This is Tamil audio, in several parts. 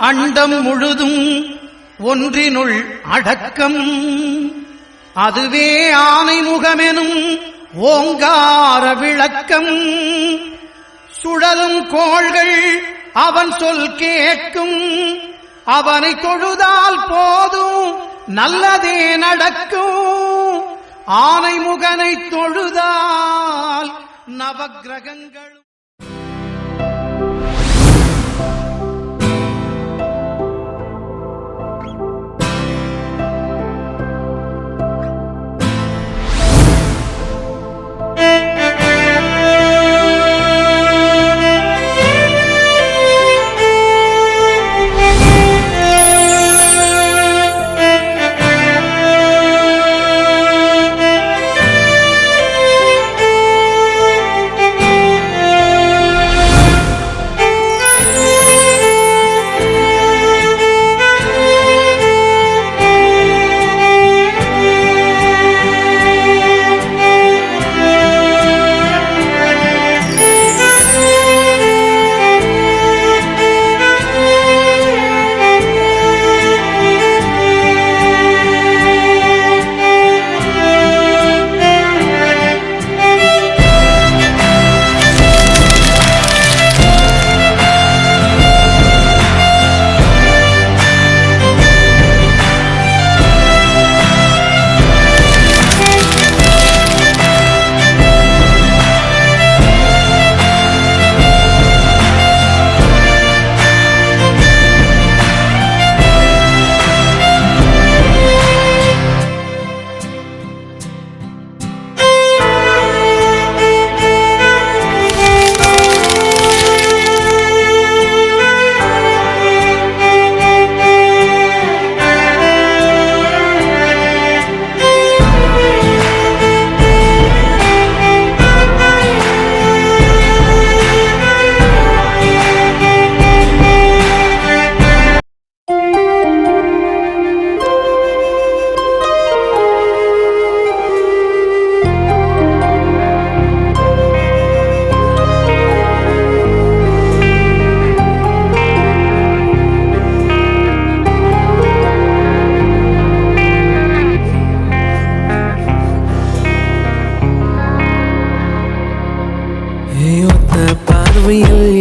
அண்டம் முழுதும் ஒன்றினுள் அடக்கம். அதுவே ஆனைமுகமெனும் ஓங்கார விளக்கம். சுழலும் கோள்கள் அவன் சொல் கேட்கும். அவனை தொழுதால் போதும் நல்லதே நடக்கும். ஆனைமுகனை தொழுதால் நவக்கிரகங்கள்.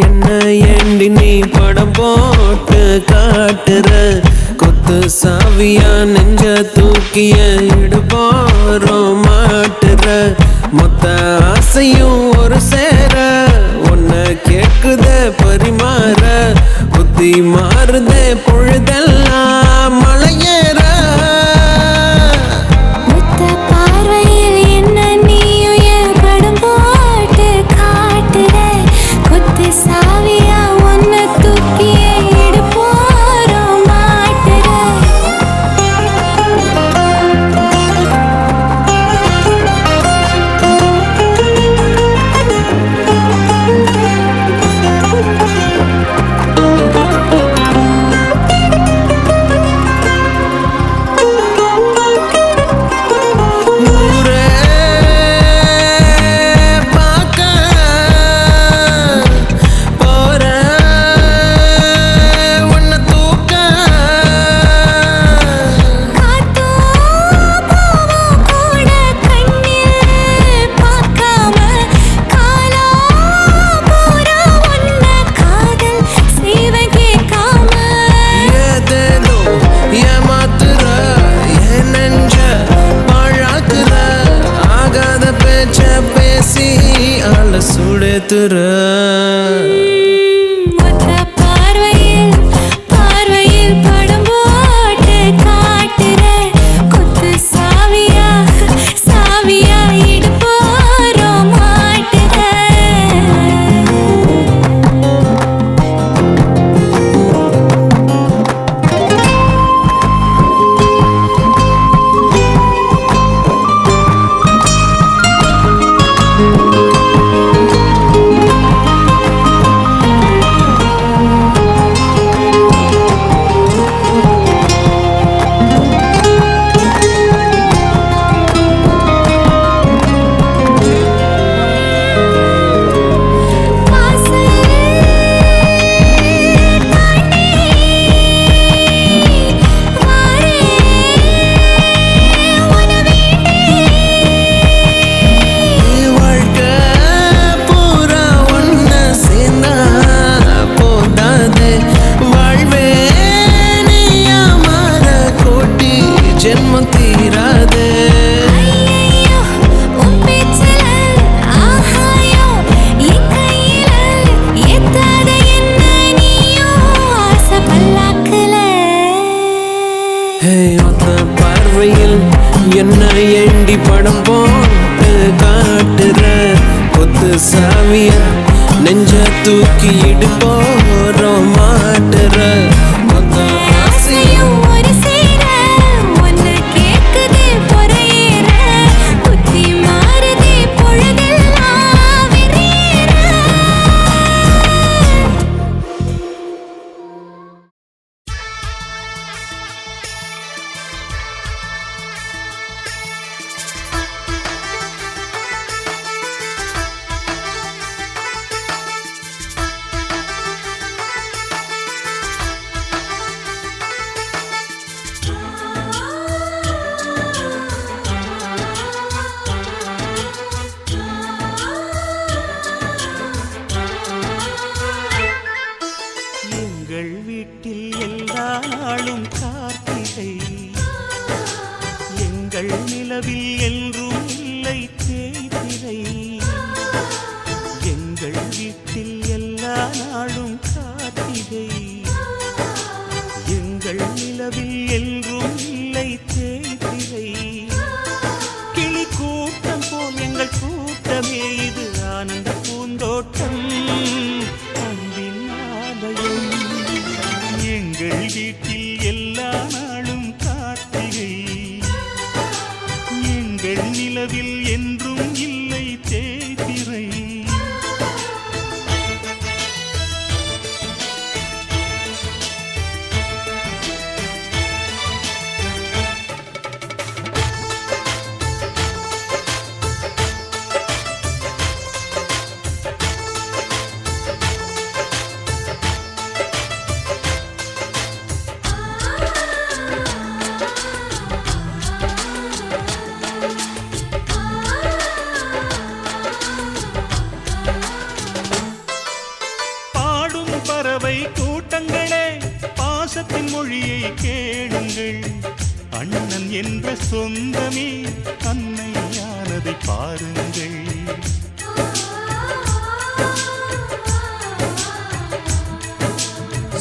என்ன ஏண்டி நீ படம் போட்டு காட்டுற? கொத்து சாவியா நெஞ்ச தூக்கிய இடுபாரம் மாட்டுற. மொத்த ஆசையும் ஒரு சேர ஒன்ன கேக்குத பரிமாற. புத்தி மாறுதே பொழுதெல்லாம் மலையேற. ஏண்டி படம் போட்டு காட்டுற கொத்து சாவிய நெஞ்ச தூக்கி இடுப்போறோம் மாட்டுற மொத்தம் ஆசையும் ஒரு சேர ஒன்னு கேக்குது பொறையேற புத்தி மாறுதே பொழுதெல்லாம் வெறியேற எங்கள் வீட்டில் எல்லா நாளும் கார்த்திகை எங்கள் நிலவில் என்றும் இல்லை தேய்பிறை எங்கள் வீட்டில் எல்லா நாளும் கார்த்திகை எங்கள் நிலவில் என்றும் இல்லை தேய்பிறை கிளி கூட்டம் போல் எங்கள் கூட்டமே இது ஆனந்த பூந்தோட்டம் அன்பின் ஆலயம் எங்கள் வீட்டில் எல்லா நாளும் கார்த்திகை எங்கள் நிலவில் என்றும் இல்லை தேய்பிறை பறவை கூட்டங்களே பாசத்தின் மொழியை கேளுங்கள் அண்ணன் என்ற சொந்தமே அன்னையானதை பாருங்கள்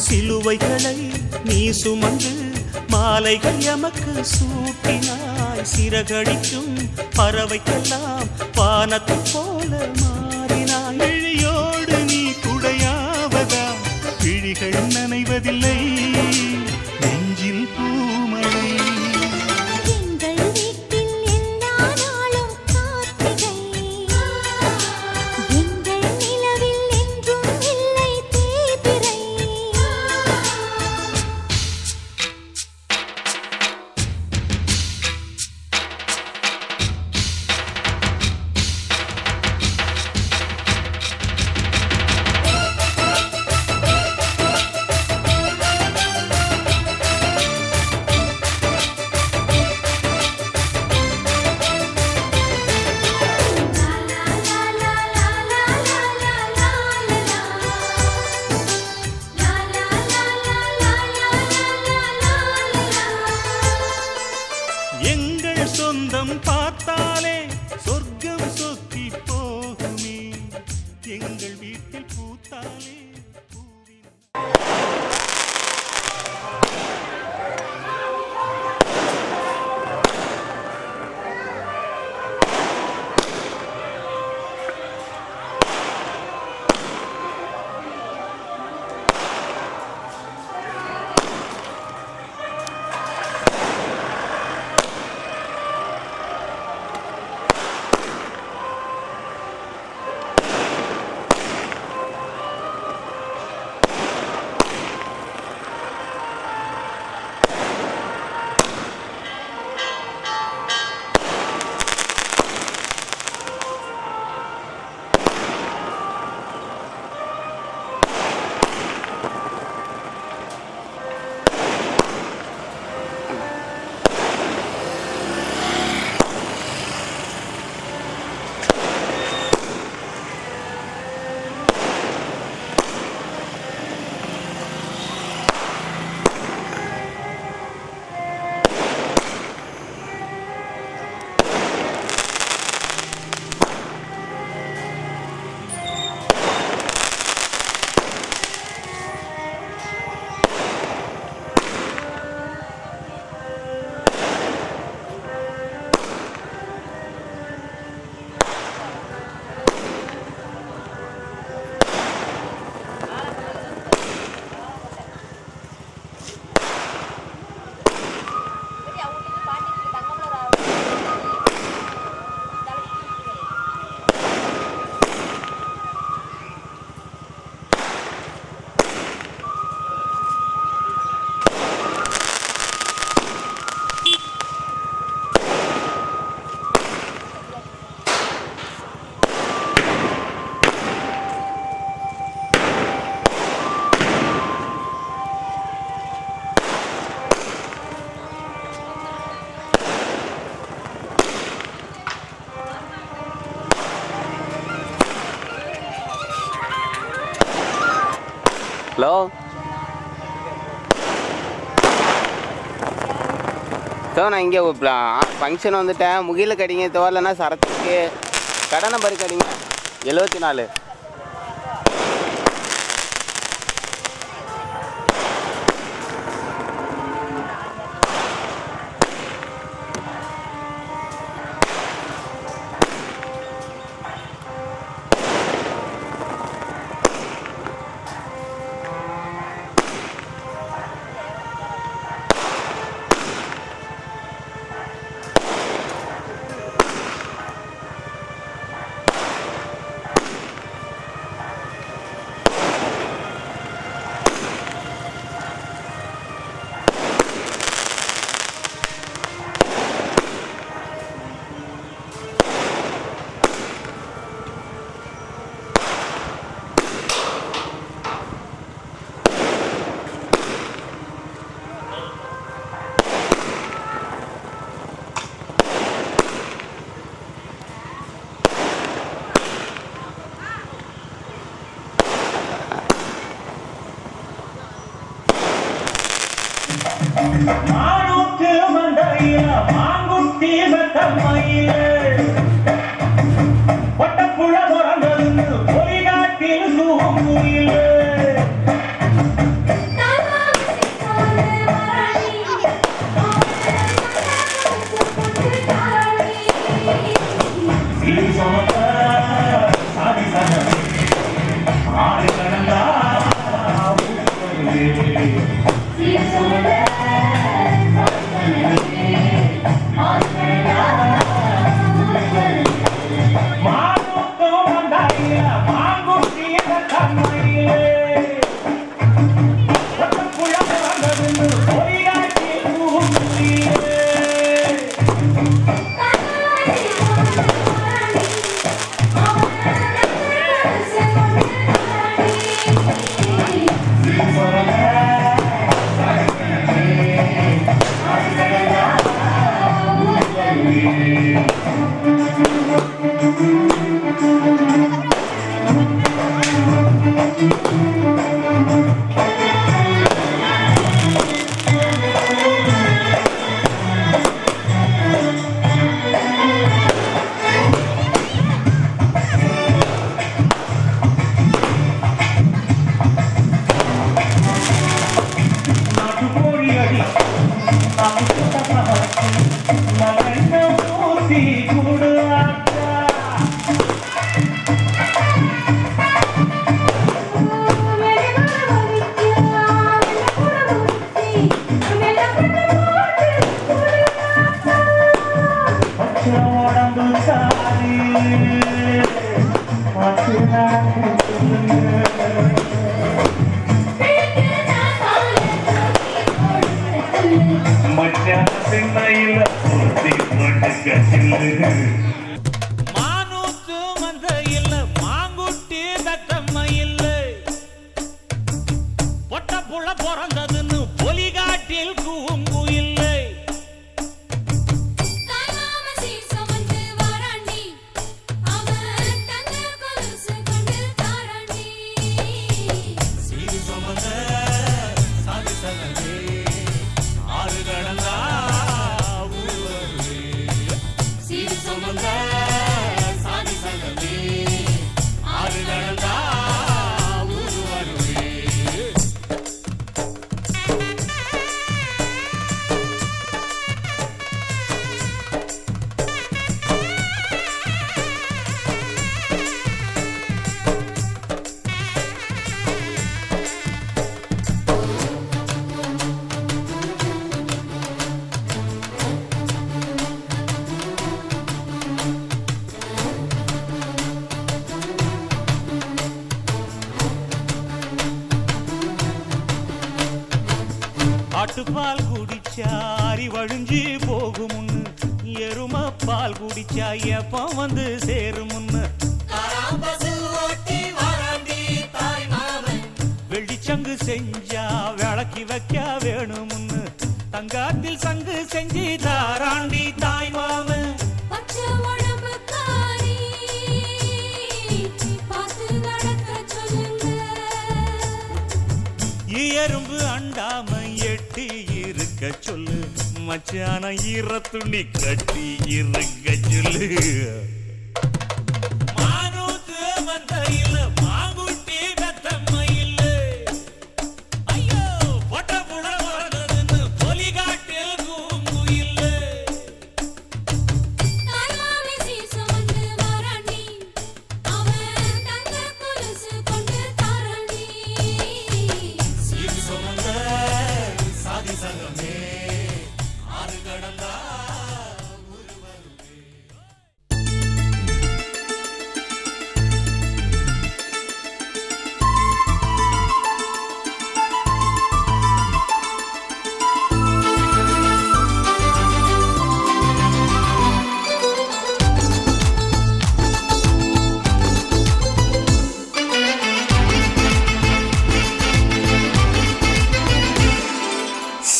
சிலுவைகளை நீ சுமந்து மாலைகள் எமக்கு சூட்டினாய் சிறகடிக்கும் பறவைக்கெல்லாம் வானத்தை போல மாறினாய் விழியோடு நீ குடையாவதா விழிகள் நனைவதில்லை நெஞ்சில் பூமழை எங்கள் வீட்டில் எல்லா நாளும் கார்த்திகை எங்கள் நிலவில் என்றும் இல்லை தேய்பிறை எங்கள் சொந்தம் பார்த்தாலே சொர்க்கம் சொத்தி போகுமே எங்கள் வீட்டில் பூத்தாலே ஹலோ சார், நான் இங்கே ஃபங்க்ஷன் வந்துட்டேன். முகில கடிங்க தோரலைன்னா சரத்துக்கு கடை நம்பர் கடிங்க 74. மானுக்கு மந்தையில மாங்குட்டி மெத்தம்மையில ஒட்டப்புழ பிறந்ததுன்னு பொய்காட்டில் தூங்குயில மானுக்கு மந்தையில மாங்குட்டி தத்தம்மையில பொட்டப்புள்ள பிறந்ததுன்னு பொலிகாட்டில் கூங்குயில்லை. ஆட்டுப்பால் குடிச்சா அறிவழிஞ்சு போகுமுன்னு, எரும பால் குடிச்சா எப்ப வந்து சேருமுன்னு, வெள்ளிச்சங்கு செஞ்சா விளக்கி வைக்க வேணுமுன்னு, தங்காத்தில் சங்கு செஞ்சு தாராண்டி தாய் மாமன். இருக்க சொல்லு மச்சான ஈர துணி கட்டி இருக்க சொல்லு மானூத்து மந்தையில மாங்குட்டி வெத்தம்மையில ஐயோ பொட்ட புட வரதுன்னு பொலிகாட்டில் கூங்குயில்ல தாய்மாமே சீசமந்து வராண்டி அவன் தங்க கொலுசு கொண்டு தாராண்டி சீர் சுமந்த சாதி சங்கமே ஆறு கடந்தா ஊரு வருமே.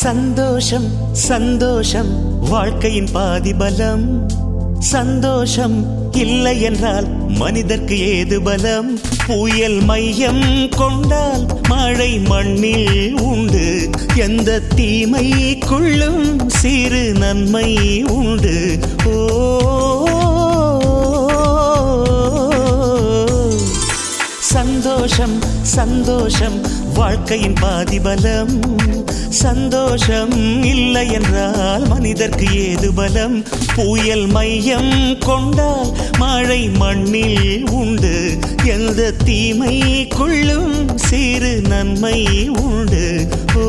சந்தோஷம் சந்தோஷம் வாழ்க்கையின் பாதி பலம் சந்தோஷம் இல்லை என்றால் மனிதர்க்கு ஏது பலம் புயல் மையம் கொண்டால் மழை மண்ணில் உண்டு எந்த தீமைக்குள்ளும் சிறு நன்மை உண்டு ஓ சந்தோஷம் சந்தோஷம் வாழ்க்கையின் பாதி பலம் சந்தோஷம் இல்லை என்றால் மனிதர்க்கு ஏது பலம் புயல் மையம் கொண்டால் மழை மண்ணில் உண்டு எந்த தீமைக்குள்ளும் சிறு நன்மை உண்டு ஓ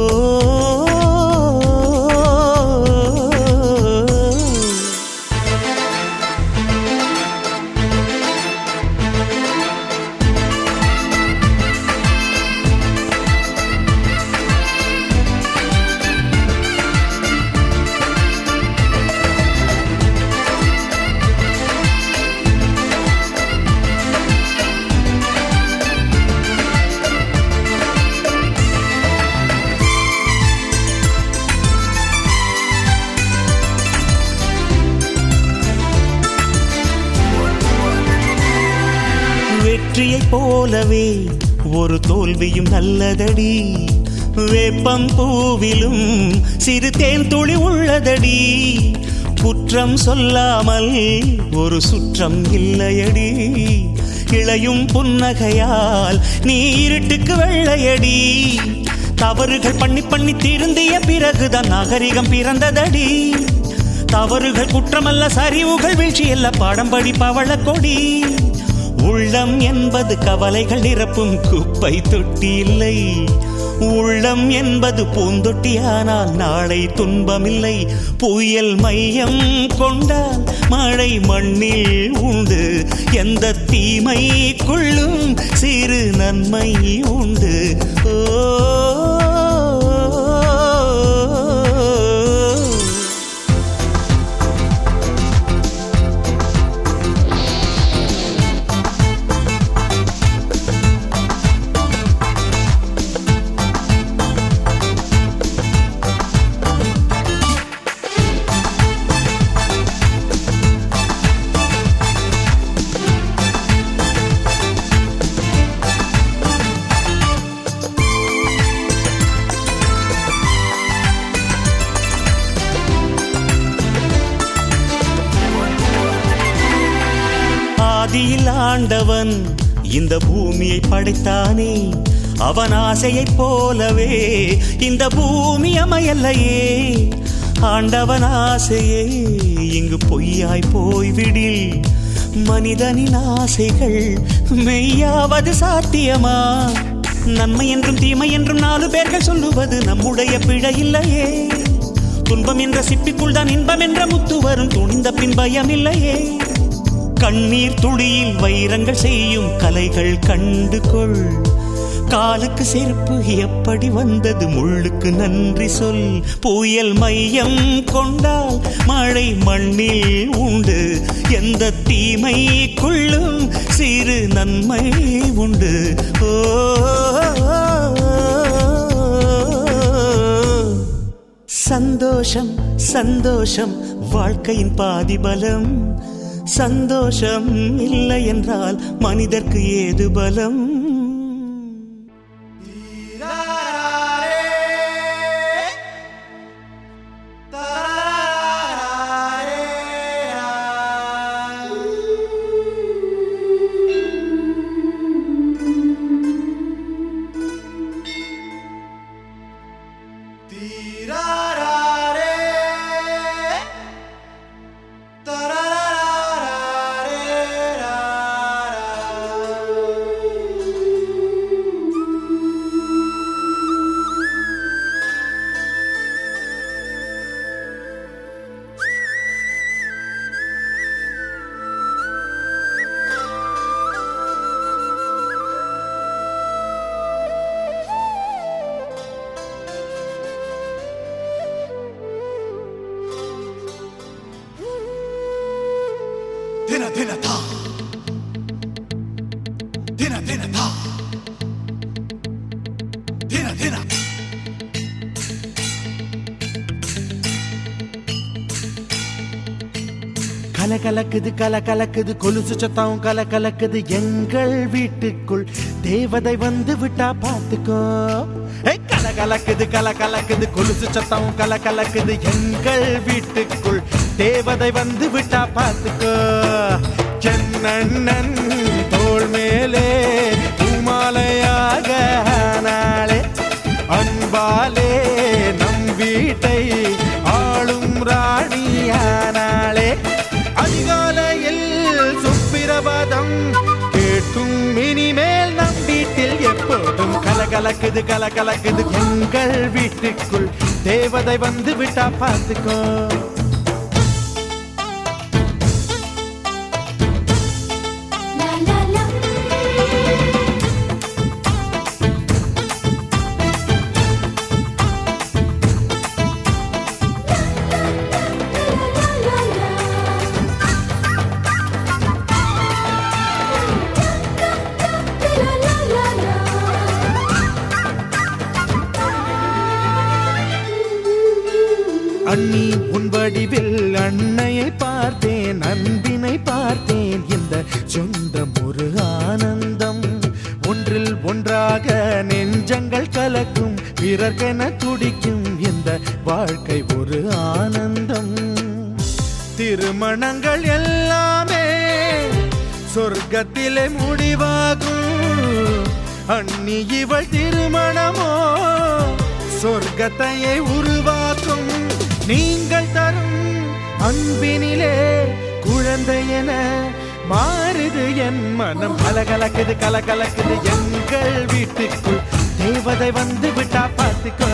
வெற்றியைப் போலவே ஒரு தோல்வியும் நல்லதடி வேப்பம் பூவிலும் சிறு தேன் துளி உள்ளதடி குற்றம் சொல்லாமல் ஒரு சுற்றம் இல்லையடி இளையும் புன்னகையால் நீ இருட்டுக்கு வெள்ளையடி தவறுகள் பண்ணி பண்ணி திருந்திய பிறகுதான் நாகரிகம் பிறந்ததடி தவறுகள் குற்றமல்ல சரிவுகள் வீழ்ச்சியல்ல பாடம் படி பவள கொடி உள்ளம் என்பது கவலைகள் நிரப்பும் குப்பை தொட்டி இல்லை உள்ளம் என்பது பூந்தொட்டியானால் நாளை துன்பமில்லை புயல் மையம் கொண்டால் மழை மண்ணில் உண்டு எந்த தீமைக்குள்ளும் சிறு நன்மை உண்டு ஓ ஆதியில் ஆண்டவன் இந்த பூமியை படைத்தானே அவன் ஆசையைப் போலவே இந்த பூமி அமையல்லையே ஆண்டவன் ஆசையே இங்கு பொய்யாய் போய்விடில் மனிதனின் ஆசைகள் மெய்யாவது சாத்தியமா நன்மை என்றும் தீமை என்றும் 4 பேர்கள் சொல்லுவது நம்முடைய பிழை இல்லையே துன்பம் என்ற சிப்பிக்குள் தான் இன்பம் என்ற முத்து வரும் துணிந்த பின் பயம் இல்லையே கண்ணீர் துளியில் வைரங்கள் செய்யும் கலைகள் கண்டு கொள் காலுக்கு செருப்பு எப்படி வந்தது முள்ளுக்கு நன்றி சொல் புயல் மையம் கொண்டால் மழை மண்ணில் உண்டு எந்த தீமைக்குள்ளும் சிறு நன்மை உண்டு ஓ சந்தோஷம் சந்தோஷம் வாழ்க்கையின் பாதி பலம் சந்தோஷம் இல்லை என்றால் மனிதர்க்கு ஏது பலம் கலகலக்குது கலகலக்குது கொலுசு சத்தம் கலகலக்குது எங்கள் வீட்டுக்குள் தேவதை வந்து விட்டா பாத்துக்கோ. கலகலக்குது கலகலக்குது கொலுசு சத்தம் கலகலக்குது எங்கள் வீட்டுக்குள் தேவதை வந்து விட்டா பாத்துக்கோ. சென்னண்ணன் தோள் மேலே பூமாலையாக நாளே அன்பாலே நம் வீட்டை ஆளும் ராணியானாளே. அதிகாலையில் சுப்பிரபாதம் கேட்கும் இனிமேல் நம் வீட்டில் எப்போதும் கலகலக்குது கலகலக்குது எங்கள் வீட்டுக்குள் தேவதை வந்து விட்டா பார்த்துக்கோ. அண்ணி உன் வடிவில் அன்னையை பார்த்தேன் அன்பினை பார்த்தேன் இந்த சொந்தம் ஒரு ஆனந்தம். ஒன்றில் ஒன்றாக நெஞ்சங்கள் கலக்கும் பிறர்கென துடிக்கும் இந்த வாழ்க்கை ஒரு ஆனந்தம். திருமணங்கள் எல்லாமே சொர்க்கத்திலே முடிவாகும். அண்ணி இவள் திருமணமோ சொர்க்கத்தையே உருவாக்கும். நீங்கள் தரும் அன்பினிலே குழந்தை என மாறுது என் மனம். கலகலக்குது கலகலக்குது எங்கள் வீட்டுக்குள் தேவதை வந்து விட்டா பார்த்துக்கோ.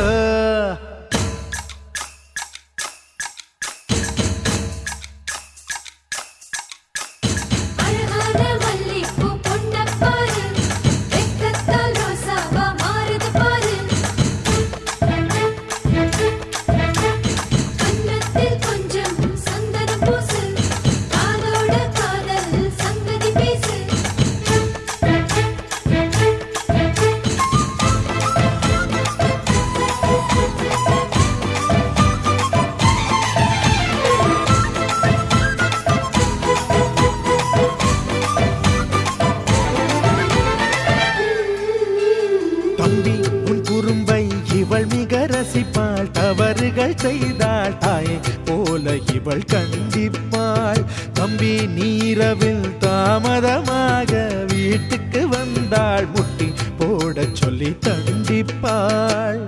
ரசிப்பாள் தவறுகள் செய்தாள் தாயை போல இவள் கண்டிப்பாள். தம்பி நீரவில் தாமதமாக வீட்டுக்கு வந்தாள் முட்டி போட சொல்லி தண்டிப்பாள்.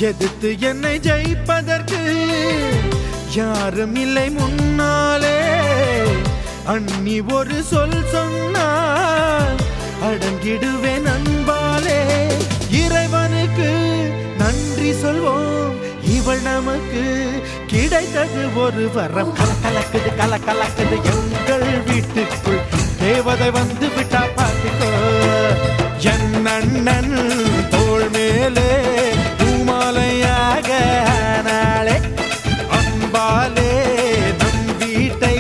எதிர்த்து என்னை ஜெயிப்பதற்கு யாரும் இல்லை முன்னாலே. அண்ணி ஒரு சொல் சொன்னால் அடங்கிடுவேன் அன்பாலே. இறைவனுக்கு நன்றி சொல்வோம் இவள் நமக்கு கிடைத்தது ஒரு வரம். கலக்கலக்குது கலக்கலக்குது எங்கள் வீட்டுக்குள் தேவதை வந்து விட்டா பார்த்துக்கோ. என் அண்ணன் தோள் மேலே பூமாலையாக நாளே அன்பாலே நம் வீட்டை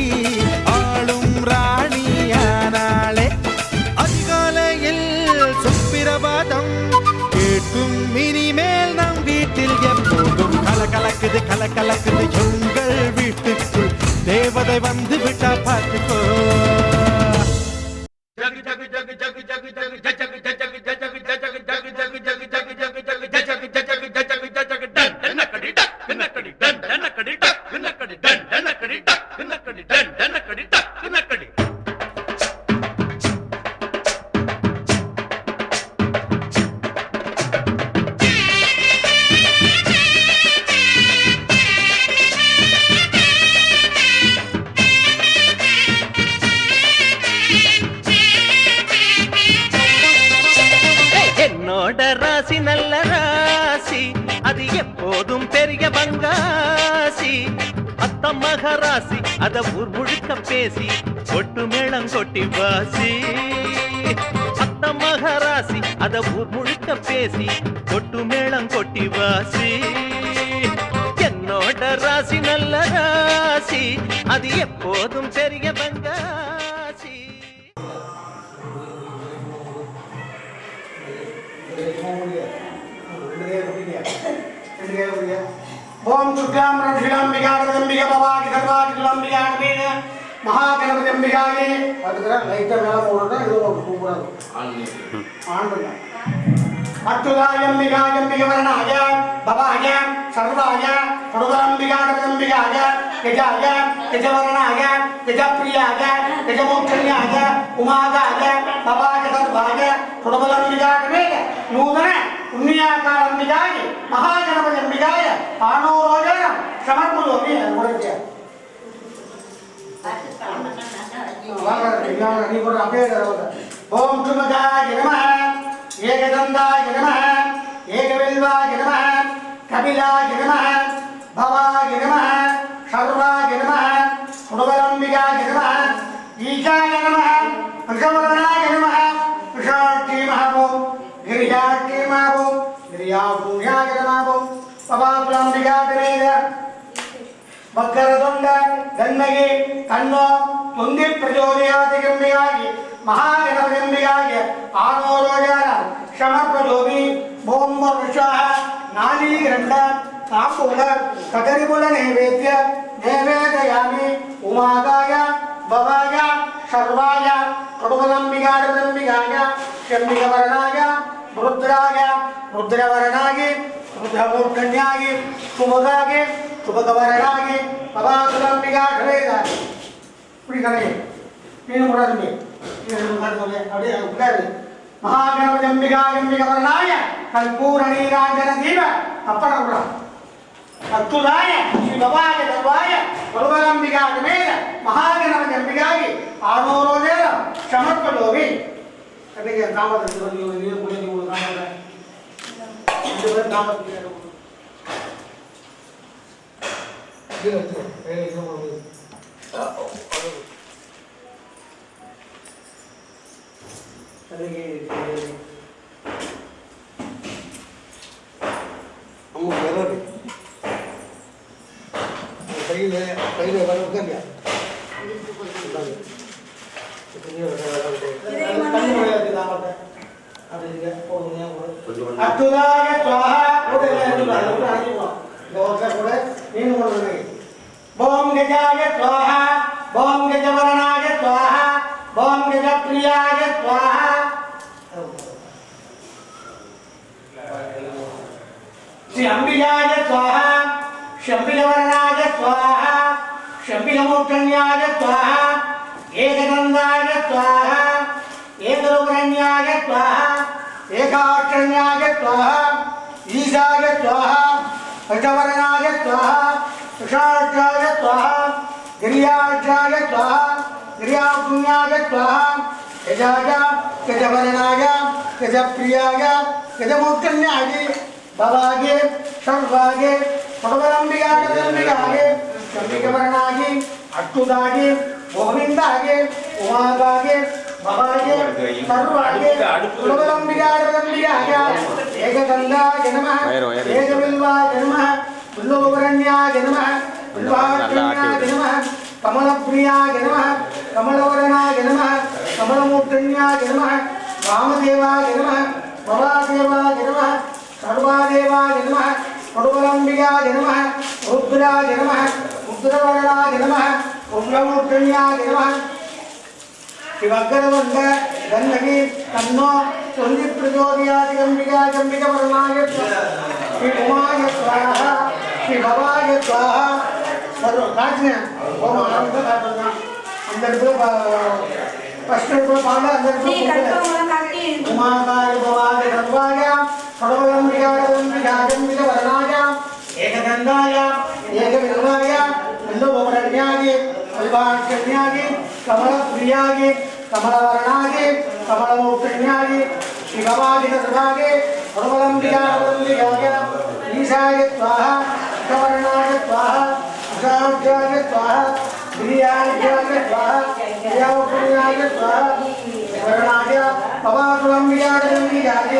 ஆளும் ராணியானாளே. அதிகாலையில் சுப்பிரபாதம் கேட்கும் இனிமேல் நம் வீட்டில் எப்போதும் கலகலக்குது கலகலக்குது எங்கள் வீட்டுக்குள் தேவதை வந்து விட்டா பார்த்துக்கோ. ராசி நல்ல ராசி அது எப்போதும் பெரிய பங்காசி. அத்த மகராசி அத ஊர் முழுக்க பேசி கொட்டு மேளம் கொட்டி வாசி. அத்த மகராசி அத ஊர் முழுக்க பேசி கொட்டு மேளம் கொட்டி வாசி. என்னோட கொண்ட ராசி நல்ல ராசி அது எப்போதும் பெரிய பங்காசி ஓம் துர்காம் ரட்சிகாம்பிகா ரதம்பிகா பவாகி சர்வாகி துலம்பிகா வேத மகாகணபதி அம்பிகாயே அதுக்கு லைட்டா மேல போடுறதா இது ஒரு கூடாது ஆண்டுங்க அத்துதாயம்பிகாயம்பிக வரணாய பவாய சர்வாய சர்வாம்பிகாகரம்பிகாய கஜாய கஜவரணாய கஜப்பிரியாய கஜமோட்சண்யாய உமாகாய பவாய சர்வாய சர்வம்பிகாகவே நூதன புண்ணியாகாரம்பிகாய மகாகணபதி அம்பிகாய ஆனோரோஜன சமர்ப்பயோமி உடனே ஓம் சுமதாய நமः ஏகதந்தாய நமः ஏகவில்வாய நமः கபிலாய நமः பவாய நமः சர்வாய நமः சுடவரம்பிகாய நமः ஈசாய நமः ரிஷவரணாய நமः ரிஷாட்சி மஹபோம் கிரியாட்சி மஹபோம் கிரியாபூயாய நமஹபோம் பவாபுலம்பிகாய மக்கரதொண்ட கண்மகி கண்ணோ துந்தி பிரச்சோதயாதிகம்பிகாகி மகாகணபதியம்பிகாய ஆனோரோஜான சமர்ப்பஜோமி போம்ப விஷாக நாளீகண்ட தாம்பூல கதரிபுல நைவேத்ய நைவேதயாமி உமாகாய பவாய சர்வாய கொடுமலம்பிகாடம்பிகாய செம்பிகவரணாய ருத்ராய ருத்ரவரணாகி ருத்ரமூர்க்கண்யாகி சுமுகாகி சுபகவரணாகி பவாசுலம்பிகாடவேதாகி இப்படி கணக்கு நீನು ಕೊಡೋದು ನೀನು ಮಾಡ್ಕೊಳ್ಳಿ அப்படியே உட்காரு மகாகணபதி அம்பிகாயம்பிகவரணாய கற்பூர நீராஞ்சன தீப அப்பட கூட அத்துதாய ஸ்ரீ பவாய சர்வாய பருவரம்பிகாகமேத மகாகணபதி அம்பிகாகி ஆனோரோஜேன சமர்ப்பஜோமி ಅದಕ್ಕೆ ಕಾಮದ ನೀರು ಕುಡಿಯುವುದು ಕಾಮದ ಇದು ಕಾಮದ ಕೈಲೇ ಬರೋದಲ್ಲ ಅತ್ತುದಾಯ ತ್ವಾಹ ನೀನು ಓಂ ಗಜಾಯ ತ್ವಾಹ ಓಂ ಗಜವರಣಾಯ ತ್ವಾಹ ಓಂ ಗಜಪ್ರಿಯಾಯ ತ್ವಾಹ ಶ್ರೀ ಅಂಬಿಕಾಯ ತ್ವಾಹ ಶಂಬಿಕವರಣಾಯ ತ್ವಾಹ ಶಂಬಿಕಮೂರ್ಧನ್ಯಾಯ ತ್ವಾಹ ಏಕದಂದಾಯ ತ್ವಾಹ ಏಕರೂಪರಣ್ಯಾಯ ತ್ವಾಹ ಏಕಾಕ್ಷರಣ್ಯಾಯ ತ್ವಾಹ ಈಶಾಯ ತ್ವಾಹ ಪಂಚವರಣಾಯ ತ್ವಾಹ ಋಷಾಕ್ಷಾಯ ತ್ವಾಹ ಗಿರಿಯಾಕ್ಷಾಯ ತ್ವಾಹ ಗಿರಿಯಾಪುಣ್ಯಾಯ ತ್ವಾಹ ಯಜಾಯ ಗಜವರಣಾಯ ಗಜಪ್ರಿಯಾಯ ಗಜಮೂರ್ಧನ್ಯಾಯ ಭವಾಗೆ ಸರ್ವಾಗೆ ಪಡವರಂಬಿಗಾಗೆ ಶಂಬಿಕವರಣಾಗಿ ಅಟ್ಟುದಾಗಿ ಗೋವಿಂದಾಗೆ ಉಮಾಗಾಗೆ ಭವಾಗೆ ಸರ್ವಾಗೆ ಪಡವರಂಬಿಗಾಗೆ ಏಕಗಂಧಾಯ ನಮಃ ಏಕಬಿಲ್ವಾಯ ನಮಃ ಬಿಲ್ಲೋವರಣ್ಯಾಯ ನಮಃ ಬಿಲ್ವಾಕ್ಷಣ್ಯಾಯ ನಮಃ ಕಮಲಪ್ರಿಯಾಯ ನಮಃ ಕಮಲವರಣಾಯ ನಮಃ ಕಮಲಮೂರ್ಧನ್ಯಾಯ ನಮಃ ವಾಮದೇವಾಯ ನಮಃ ಭವಾದೇವಾಯ ನಮಃ ಸರ್ವಾದೇವಾಯ ನಮಃ ಪಡುವಲಂಬಿಗಾಯ ನಮಃ ರುದ್ರಾಯ ನಮಃ ರುದ್ರವರಣಾಯ ನಮಃ ರುದ್ರಮೂರ್ಧನ್ಯಾಯ ನಮಃ ಶಿವಗ್ರವಂದ ಗಂಧಗಿ ತನ್ನೋ ಸುಂದಿ ಪ್ರಚೋದಯಾದಿಗಂಬಿಕಾಜಂಬಿಕವರ್ಣಾಯ ಶ್ರೀ ಉಮಾಯ ಸ್ವಾಹ ಶ್ರೀ ಭವಾಯ ಸ್ವಾಹ ಸರ್ವ ಕಾಚಿನ ಓಂ ಆನಂದ அந்த இடத்துல ஃபர்ஸ்ட் இடத்துல பாட அந்த இடத்துல உமாகாய பவாய சர்வாய படவலம்பிகாஜம்பிகவரணாய ஏகதந்தாய ஏகவில்வாய பில்லோபரண்யாய கல்வாட்சண்யாய கமலப்ரியாய கமலவரணாய கமலமூர்த்தண்யாய சிவவாதி சர்வாய படவலம்பிகாஜம்பிகாய ஈசாய ஸ்வாஹ கவரணாய ஸ்வாஹ அசாட்சாய ஸ்வாஹ गिरियाय स्वाहा गिरियाय स्वाहा वरणाय पवाकुलंबियाय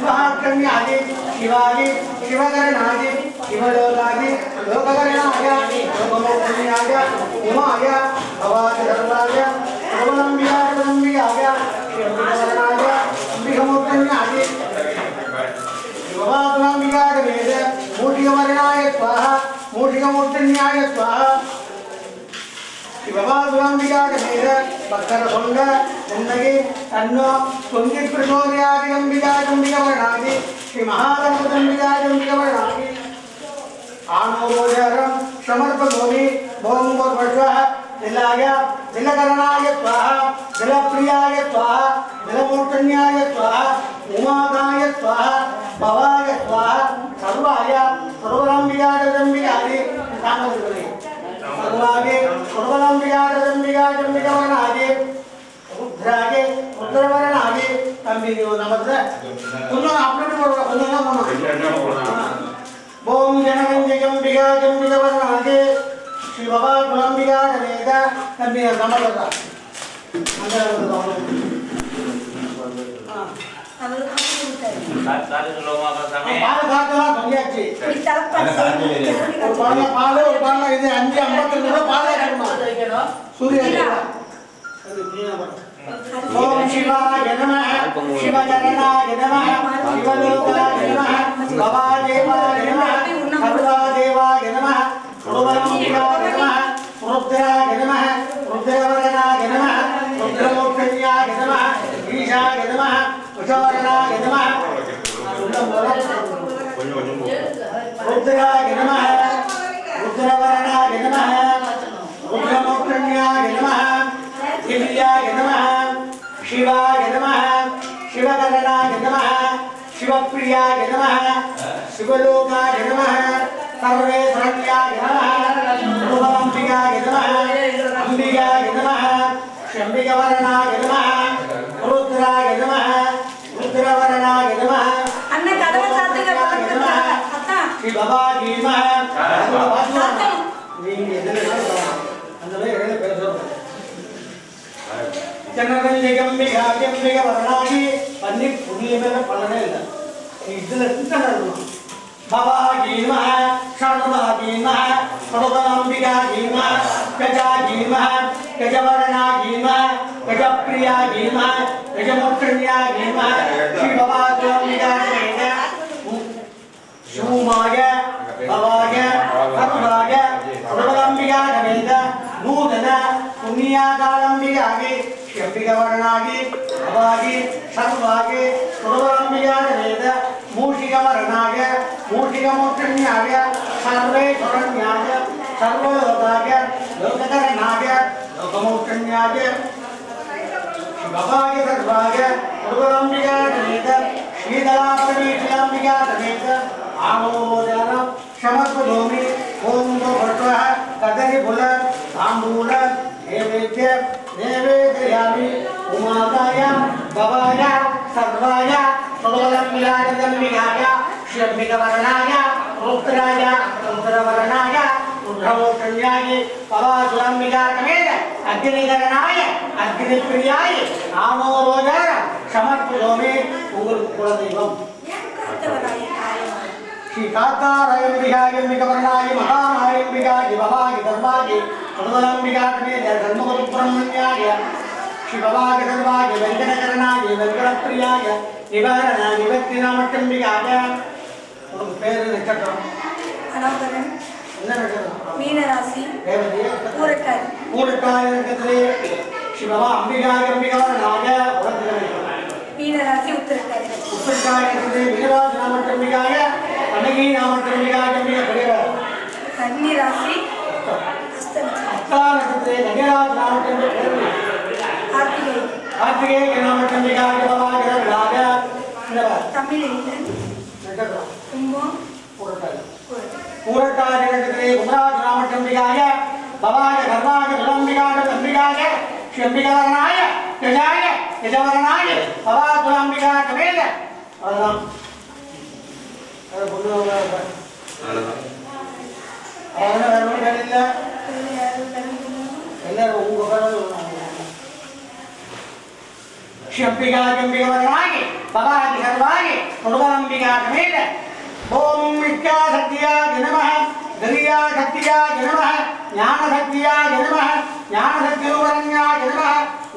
महाकन्याय शिवाय शिवकरणाय शिवलोकाय लोककरणाय लोकमोक्षण्याय उमाय भवाय सर्वाय सर्वलम्बियाय लम्बियाय शिवकरणाय अंबिकमोक्षण्याय भवाय वेद मूषिकवर्णाय स्वाहा मूषिकमोक्षण्याय स्वाहा शिववादुराम्बिकाय वेद भक्तरसुण्ड उन्नगे अन्नो त्वंगित प्रचोदयाय अंबिकाय अंबिकवर्णाय श्री महागणपतंबिकाय अंबिकवर्णाय आनोरोजरं समर्पयामि ओम भगवतः दिलाय दिलकरणाय स्वाहा दिलप्रियाय स्वाहा दिलमूर्तन्याय स्वाहा उमादाय स्वाहा भवाय स्वाहा सर्वाय सर्वलम्बिकाय अंबिकाय कामदुर्गे सर्वागे सर्वलम्बिकाय अंबिकाय अंबिकवर्णाय रुद्रागे रुद्रवर्णाय तंबियो नमस्ते पुनः अपलोड करो पुनः ओम जनगंजगंबिकाय अंबिकवर्णाय श्री बाबा गुलाम्बिकाय वेद तंबियो नमस्ते ओम शिवाय नमः शिवचरणाय नमः शिवलोकाय नमः भवादेवाय नमः सर्वादेवाय नमः सर्वलम्बिकाय नमः रुद्राय नमः रुद्रवर्णाय नमः रुद्रमोक्षण्याय नमः ईशाय नमः कुशवर्णाय नमः रुद्राय नमः रुद्रवर्णाय नमः रुद्रमोक्षण्याय नमः दिव्याय नमः शिवाय नमः शिवकरणाय नमः शिवप्रियाय नमः शिवलोकाय नमः सर्वेश्वरण्याय नमः रूपाम्बिकाय नमः अंबिकाय नमः शंबिकवर्णाय नमः रुद्राय नमः रुद्रवर्णाय नमः अन्न कदम साधक श्री भवानी नमः जनगंजगंबिकाय अन्य पुण्य में पलने लगा इधर कितना करना भवानी नमः सर्वभागी नमः सर्वलम्बिकाय नमः गजाय नमः गजवर्णाय नमः गजप्रियाय नमः गजमोक्षण्याय नमः श्री भवानी शिवमाय भवाय सर्वाय सर्वलम्बिकाय वेद नूतन पुण्याकालम्बिकाय शंबिकवर्णाय भवाय सर्वाय सर्वलम्बिकाय वेद मूषिकवर्णाय मूषिकमोक्षण्याय सर्वेश्वरण्याय सर्वलोकाय लोककरणाय लोकमोक्षण्याय भवाय सर्वाय सर्वलम्बिकाय वेद शीतलापरीक्षाम्बिकाय वेद आमोदनं समर्पयामि ओम भगवतः कदलीफल तांबूल नैवेद्य नैवेदयामि उमादाय भवाय सर्वाय सर्वलम्बिकाय अंबिकाय शंबिकवर्णाय रुद्राय रुद्रवर्णाय रुद्रमोक्षण्याय भवासुरम्बिकाय वेद अग्निकरणाय अग्निप्रियाय आमोदनं समर्पयामि உங்களுக்கு குலதெய்வம் श्री कातारयंबिकाय अंबिकवर्णाय महामायंबिकाय भवाय सर्वाय सर्वलम्बिकाय धर्मगुरुब्रह्मण्याय श्री भवाय सर्वाय वेंकटकरणाय वेंकटप्रियाय निवारण निवृत्तिनामकंबिकाय उनके पेर नक्षत्रम अनावरण என்ன நட்சத்திரம் மீன ராசி ரேவதி பூரட்டாதி பூரட்டாதி நட்சத்திரே श्री भवाय अंबिकाय अंबिकवर्णाय மீன ராசி உத்திரட்டாதி उत्तरकाय नक्षत्रे वीरराज नामकंबिकाय कनकी नामकंबिकाय कन्नी राशि हस्ता नक्षत्रे नगराज नामकंबिकाय कार्तिकेय नामकंबिकाय भवाय राज तमिल नक्षत्र कुंभम पूरटाதி नक्षत्रे कुमराज नामकंबिकाय भवाय सर्वाय सर्वलम्बिकाय अंबिकाय शंबिकवर्णाय गजाय गजवर्णाय भवासुरम्बिकाय वेद अदम अरे बोलो எல்லாரும் உங்க பேரும் शंबिकाय अंबिकवर्णाय भवाय सर्वाय सर्वलम्बिकाय वेद ஓம் வித்யா சக்தியாய நமः கரியா சக்தியாய நமः ஞான சக்தியாய நமः ஞான சக்திரூபரண்யாய நமः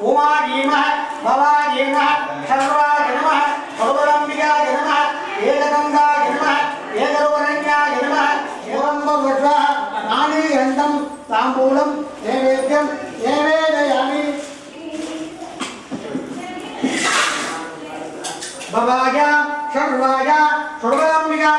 உமாய நமः பவாய நமः சர்வாய நமः சர்வரம்பிகாய நமः ஏகதந்தாய நமः ஏகரூபரண்யாய நமः ஏவம்பவத்வா நானே கந்தம் தாம்பூலம் நைவேத்யம் நைவேதயாமி பவாய சர்வாய சர்வரம்பிகாய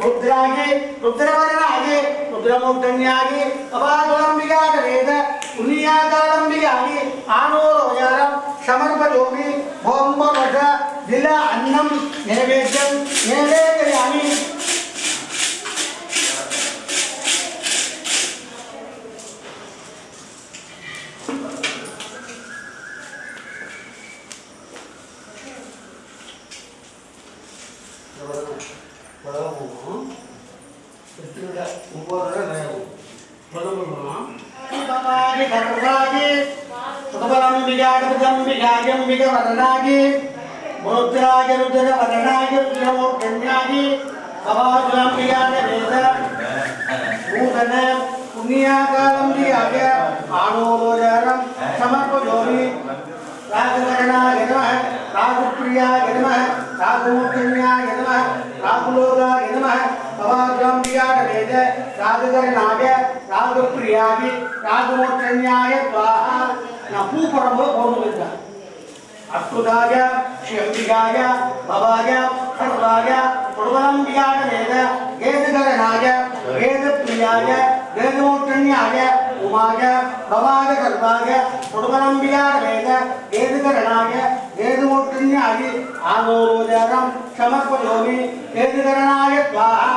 ருத்ராயே ருத்ரவரனாயே ருத்ரமூர்த்தன்யாயே அபாதுரம்பிகாய வேத புண்ணியாகாரம்பிகாயே ஆனோரோயாரம் சமர்ப்பயோமி ஓம்பவத தில அன்னம் நைவேத்யம் நைவேதயாமி समर्पयोमि राघवरणाय नमः राघुप्रियाय नमः राघुमूर्धन्याय नमः राघुलोकाय नमः भवाद्रम्बिकाय वेद राघवरणाय राघुप्रियाय राघुमूर्धन्याय स्वाहा न पूपरमो बोलुविद्दा अद्भुताय श्रीअम्बिकाय भवाय सर्वाय पुरुवरम्बिकाय वेद वेदकरणाय वेदप्रियाय वेदमूर्धन्याय उमाय भवाय सर्वाय पुरुवरम्बिकाय वेद वेदकरणाय वेदमूर्धन्याय आनोरोदरं समर्पयोमि वेदकरणाय स्वाहा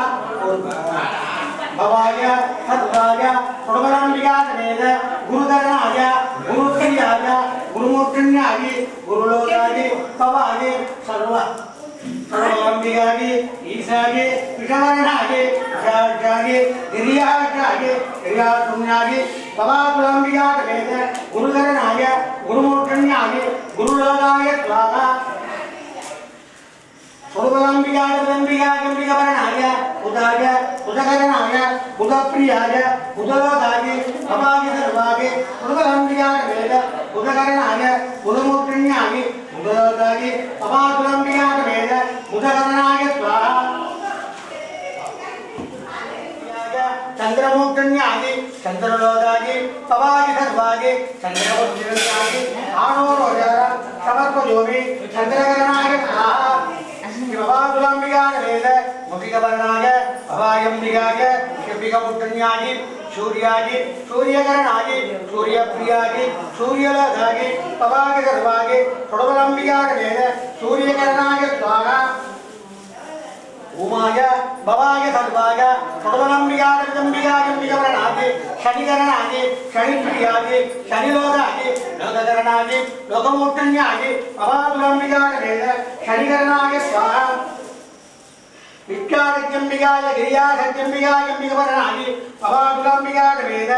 भवाय सर्वाय पुरुवरम्बिकाय वेद गुरुकरणाय गुरुप्रियाय गुरुमूर्धन्याय गुरुलोकाय भवाय सर्वरम्बिकाय ईशाय विषवर्णाय विशाखाय गिरियाशाय गिरियाशून्याय भवाद्रम्बिकाय वेद गुरुकरणाय गुरुमूर्धन्याय गुरुलोकाय स्वाहा सर्वरम्बिकाय रम्बिकाय उदाय उदकरणाय उदप्रियाय उदलोकाय भवाय सर्वाय सर्वरम्बिकाय वेद उदकरणाय उदमूर्धन्याय उदलोकाय भवाद्रम्बिकाय वेद उदकरणाय स्वाहा चंद्रमूर्धन्याय चंद्रलोकाय भवाय सर्वाय चंद्रमूर्धन्याय आनोरोदरं समर्पयोमि चंद्रकरणाय स्वाहा भवाद्रम्बिकाय वेद मुखिकवर्णाय भवायम्बिकाय शिवबिकमूर्धन्याय सूर्याय सूर्यकरणाय सूर्यप्रियाय सूर्यलोकाय भवाय सर्वाय सर्वरम्बिकाय वेद सूर्यकरणाय स्वाहा उमाय भवाय सर्वाय सर्वरम्बिकाय विकवर्णाय शनिकरणाय शनिप्रियाय शनिलोकाय लोककरणाय लोकमूर्धन्याय भवाद्रम्बिकाय वेद शनिकरणाय स्वाहा विख्यातम्बिकाय गिरियाशक्त्यम्बिकाय विकवर्णाय भवाद्रम्बिकाय वेद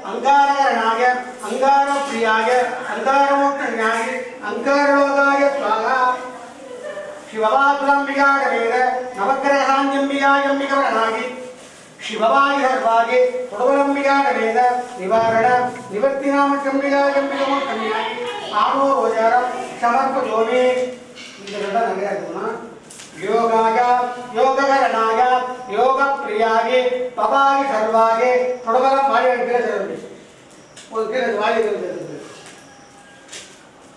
अंगारकरणाय अंगारप्रियाय अंगारमूर्धन्याय अंगारलोकाय स्वाहा शिववाद्रम्बिकाय वेद नवग्रहान्यम्बिकाय विकवर्णाय शिववाय सर्वाय सर्वरम्बिकाय वेद निवारण निवर्तिनामकम्बिकाय विकमूर्धन्याय आनोरोदरं समर्पयोमि योगाय योगकरणाय योगप्रियाय भवाय सर्वाय सर्वरम्बिकाय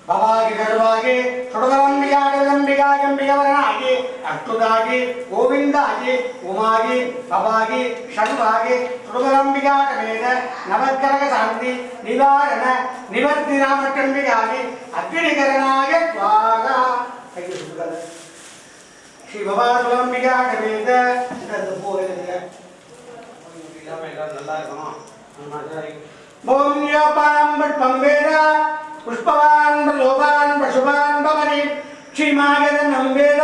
भवाय सर्वाय सर्वरम्बिकाय विकवर्णाय अच्युताय गोविन्दाय उमाय भवाय षण्वाय सर्वरम्बिकाय वेद नवग्रह शान्ति निवारण निवर्तिनामकम्बिकाय अग्निकरणाय स्वाहा श्री भवाद्रम्बिकाय वेद पुष्पवान् प्रलोभान् पशुवान् भवति श्रीमायतनं वेद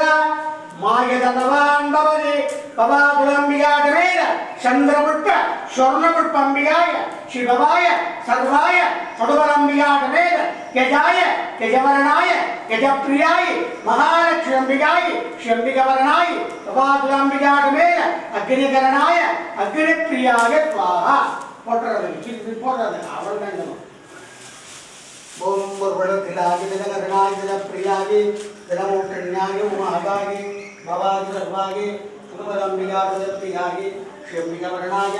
मायतनवान् भवति भवाद्रम्बिकाय वेद चन्द्रपुष्प स्वर्णपुष्पम्बिकाय शिववाय सर्वाय सर्वरम्बिकाय वेद यजाय गजवरणाय गजप्रियाय महालक्ष्मी अंबिकाय श्रीअंबिकावरणाय प्रभातुलांबिकागमेन अग्निकरणाय अग्निप्रियाय स्वाहा போடுறது இது போடுறது அவள் தான் ஓம் பர்வதத்திலாகி தினகரணாகி தினப்பிரியாகி தினமூட்டண்யாகி உமாகாகி பவாகி சர்வாகி குருபரம்பிகாரதப்பியாகி ஸ்ரீஅம்பிகாவரணாய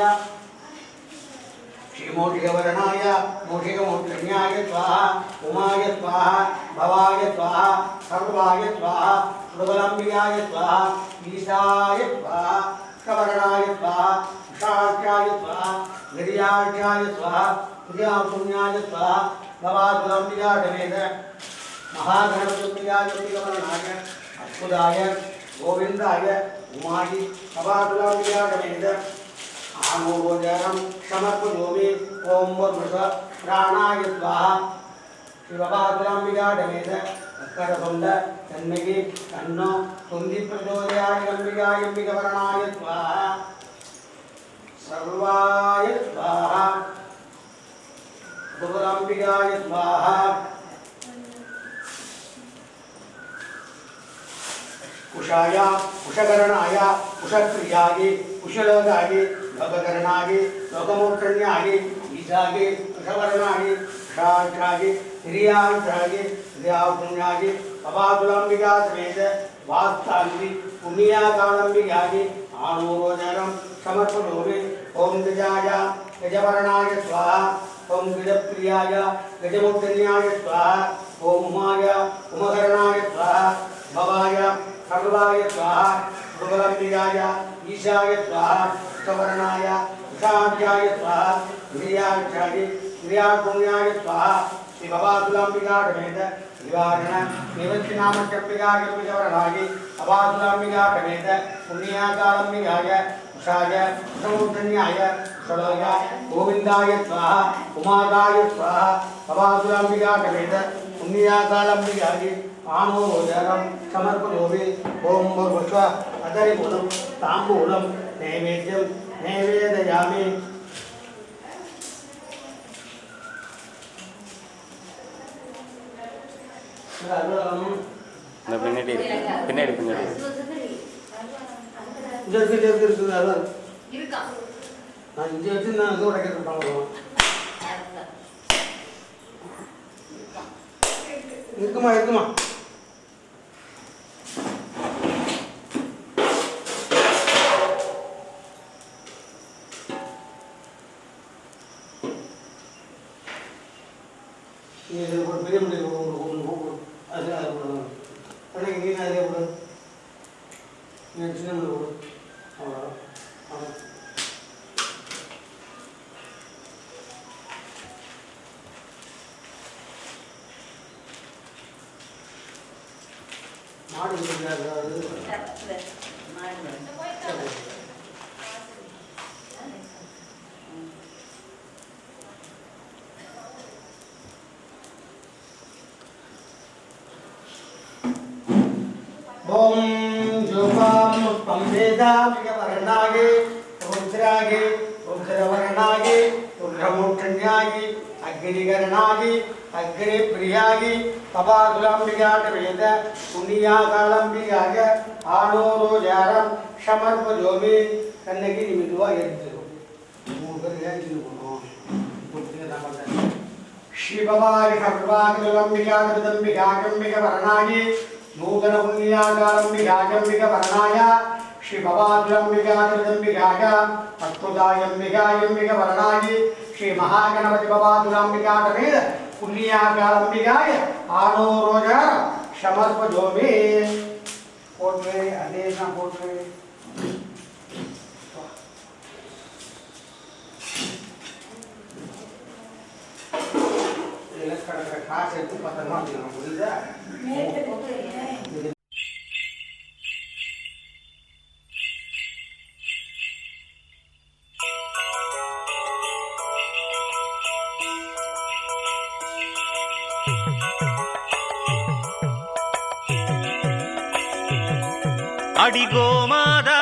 श्रीमोषिकवरणाय मोषिकमोक्षण्याय स्वाहा उमाय स्वाहा भवाय स्वाहा सर्वाय स्वाहा सुरबलाम्बिकाय स्वाहा ईशाय स्वाहा कवरणाय स्वाहा उषाख्याय स्वाहा गिरियाख्याय स्वाहा प्रियापुण्याय स्वाहा भवादुलाम्बिकागमेन महागणपतियाय अम्बिकावरणाय अद्भुताय गोविन्दाय उमायि भवादुलाम्बिकागमेन आमोदरम समर्पयोमि ओम वर्ष प्राणाय स्वाहा शिवबादुलाम्बिकागमेन करबंद तन्मगे तन्नो तुंदि प्रचोदयाय अंबिकाय अंबिकावरणाय स्वाहा सर्वाय स्वाहा दुर्गाम्बिकाय स्वाहा कुशाय कुशकरणाय कुशप्रियाय कुशलोगाय लोककरणाय लोकमोक्षण्याय ईशाय कुशवर्णाय शाखाय हिरियाशाय हिरियापुण्याय पवादुलाम्बिका समेत वास्तान्ति पुण्याकालम्बिकाय आनूरोदरं समर्पयोमि ओम गजाय गजवर्णाय स्वाहा ओम गजप्रियाय गजमोक्षण्याय स्वाहा ओम उमाय उमकरणाय स्वाहा भवाय सर्वाय स्वाहा दुर्गलम्बिकाय ईशाय स्वाहा सवर्णाय उषाख्याय स्वाहा गिरियाख्याय गिरियापुण्याय स्वाहा श्री भवादुलाम्बिकागमेन निवारण देवस्यनामचम्बिकाय अंबिकावरणाय अवादुलाम्बिकागमेन पुण्याकालम्बिकाय उषाय समुद्रण्याय षडोय गोविन्दाय स्वाहा उमादाय स्वाहा भवादुलाम्बिकागमेन पुण्याकालम्बिकाय आनोदरं समर्पयोमि ओम भूर्भुव अदरिमूलं ताम्बूलं नैवेद्यं नैवेदयामि பின்னாடி பின்னாடி பின்னாடி இருக்குமா இருக்குமா பெரிய முடிவு அது அன்னைக்கு நீ அதே விடு நீ சின்ன முடிவு விடு அவ்வளோ மாடு ओम जोपाम पंभेदामिकवर्णागे रुद्रागे रुद्रवर्णागे रुद्रमोक्षण्यागे अग्निकरणागे अग्निप्रियागे पवादुलाम्बिकागमेन पुण्याकालम्बिकाय आनोरोजारं समर्पयोमि कन्नगी निमित्वा एड्तु मूणु पेर एड्तु श्री भवाय सर्वाग्निलम्बिकागम्बिकागम्बिकवर्णागे नूतन पुण्याकालम्बिकागम्बिकवर्णाय श्री भवादुलाम्बिकागम्बिकाय अद्भुतायम्बिकायम्बिकवर्णाय श्री महागणपति भवादुलाम्बिकागमेन पुण्याकालम्बिकाय आनोरोजारं समर्पयोमि कोट्रे आदेश कोट्रे காசு எடுத்து பத்திரமா வச்சுக்கணும் புரியுதா அடிகோமாதா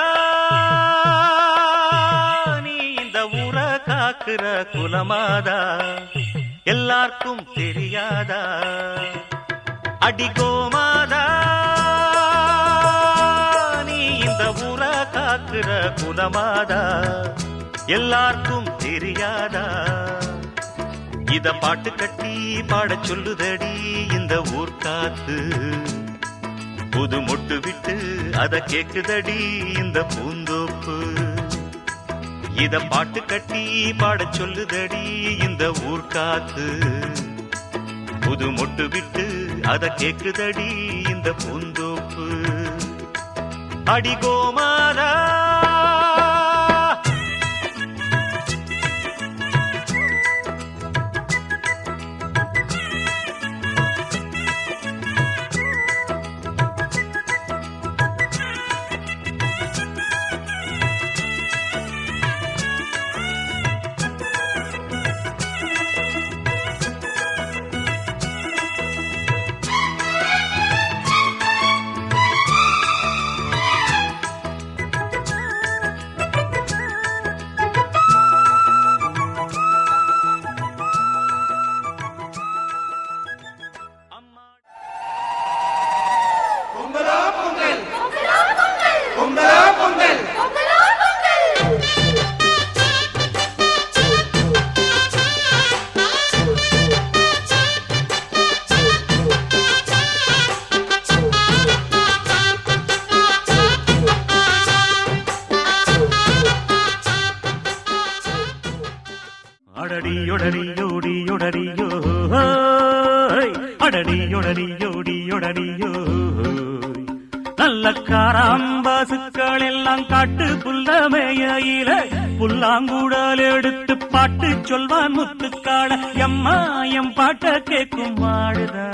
நீ இந்த ஊர காக்குற குலமாதா எல்லாருக்கும் தெரியாதா அடி கோமாதா நீ இந்த ஊரை காக்குற குலமாதா எல்லாருக்கும் தெரியாதா இத பாட்டு கட்டி பாடச் சொல்லுதடி இந்த ஊர் காத்து புது மொட்டு விட்டு அத கேக்குதடி இந்த பூந்தோப்பு இத பாட்டு கட்டி பாடச் சொல்லுதடி இந்த ஊர் காத்து புது மொட்டு விட்டு அத கேக்குதடி இந்த பூந்தோப்பு அடி கோமாதா நல்ல காராம்பாசுக்கள் எல்லாம் காட்டு புல்லமையில புல்லாங்குடல் எடுத்து பாட்டு சொல்வான் முத்துக்காட எம்மா எம் பாட்ட கேட்கும் மாடுதா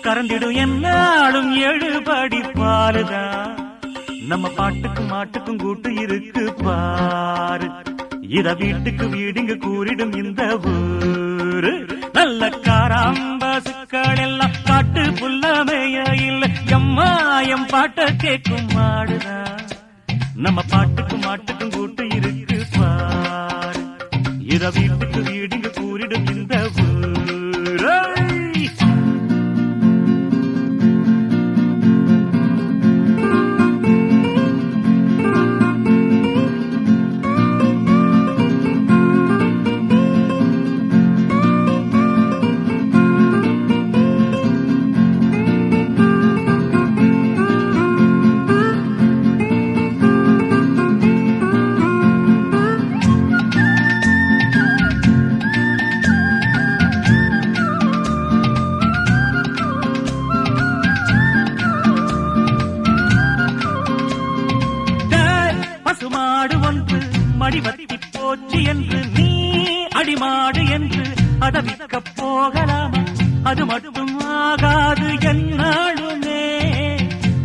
கறந்திடும் என்னாலும் 7 படி பாலுதா நம்ம பாட்டுக்கும் மாட்டுக்கும் கூட்டு இருக்கு பாரு இத வீட்டுக்கு வீடுங்க கூறிடும் இந்த ஊரு நல்ல காராம்பாசுக்கள் எல்லாம் காட்டு புல்லமையில எம்மா எம் பாட்ட கேட்கும் மாடுதா நம்ம பாட்டுக்கும் மாட்டுக்கும் கூட்டு இருக்கு பாரு இத வீட்டுக்கு வீடுங்க கூறிடும் இந்த ஊரு மடிவத்தி போச்சு என்று நீ அடிமாடு என்று அதை விற்க போகலாமா அது மட்டும் ஆகாது என்னாலுமே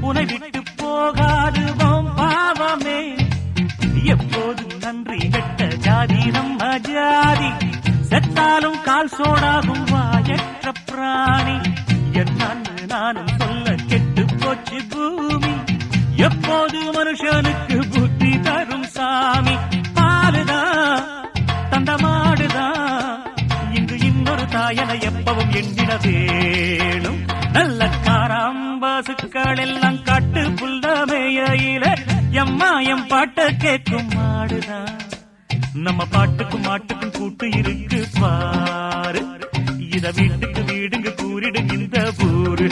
உன்னை விட்டு போகாது பாவமே எப்போதும் நன்றி கெட்ட ஜாதி நம்ம ஜாதி செத்தாலும் கால் சோடாகும் வாயற்ற பிராணி என்னன்னு நானும் சொல்ல கெட்டு போச்சு பூமி எப்போது மனுஷனுக்கு புத்தி தரும் சாமி பாலுதான் தந்த மாடுதான் இங்கு இன்னொரு தாயனை எப்பவும் எண்ணிட வேணும் நல்ல காராம்பாசுக்கள் எல்லாம் காட்டு புல்லமையில எம்மா எம் பாட்ட கேட்கும் மாடுதான் நம்ம பாட்டுக்கும் மாட்டுக்கும் கூட்டு இருக்கு பாரு இத வீட்டுக்கு வீடுங்க கூறிடும் இந்த ஊரு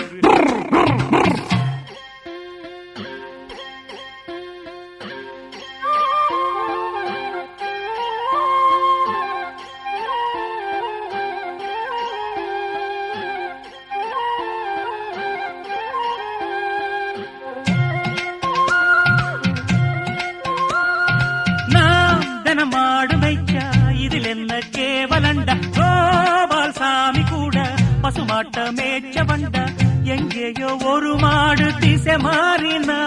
மாடு வைச்சா இதில் என்ன கேவலண்ட கோபால் சாமி கூட பசுமாட்ட மேய்ச்ச வண்ட எங்கேயோ ஒரு மாடு திசை மாறினா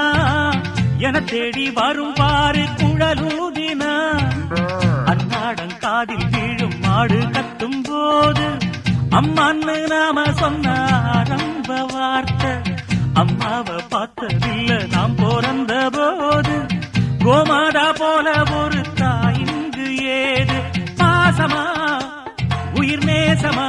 என தேடி வரும் பாரு குழலூதினா அன்னாடம் காதில் வீழும் மாடு கத்தும் போது அம்மான்னு நாம சொன்ன ஆரம்ப வார்த்தை அம்மாவை பார்த்ததில்லை நாம் பிறந்த போது கோமாதா போல ஒரு தாயிங்கு ஏது பாசமா உயிர் நேசமா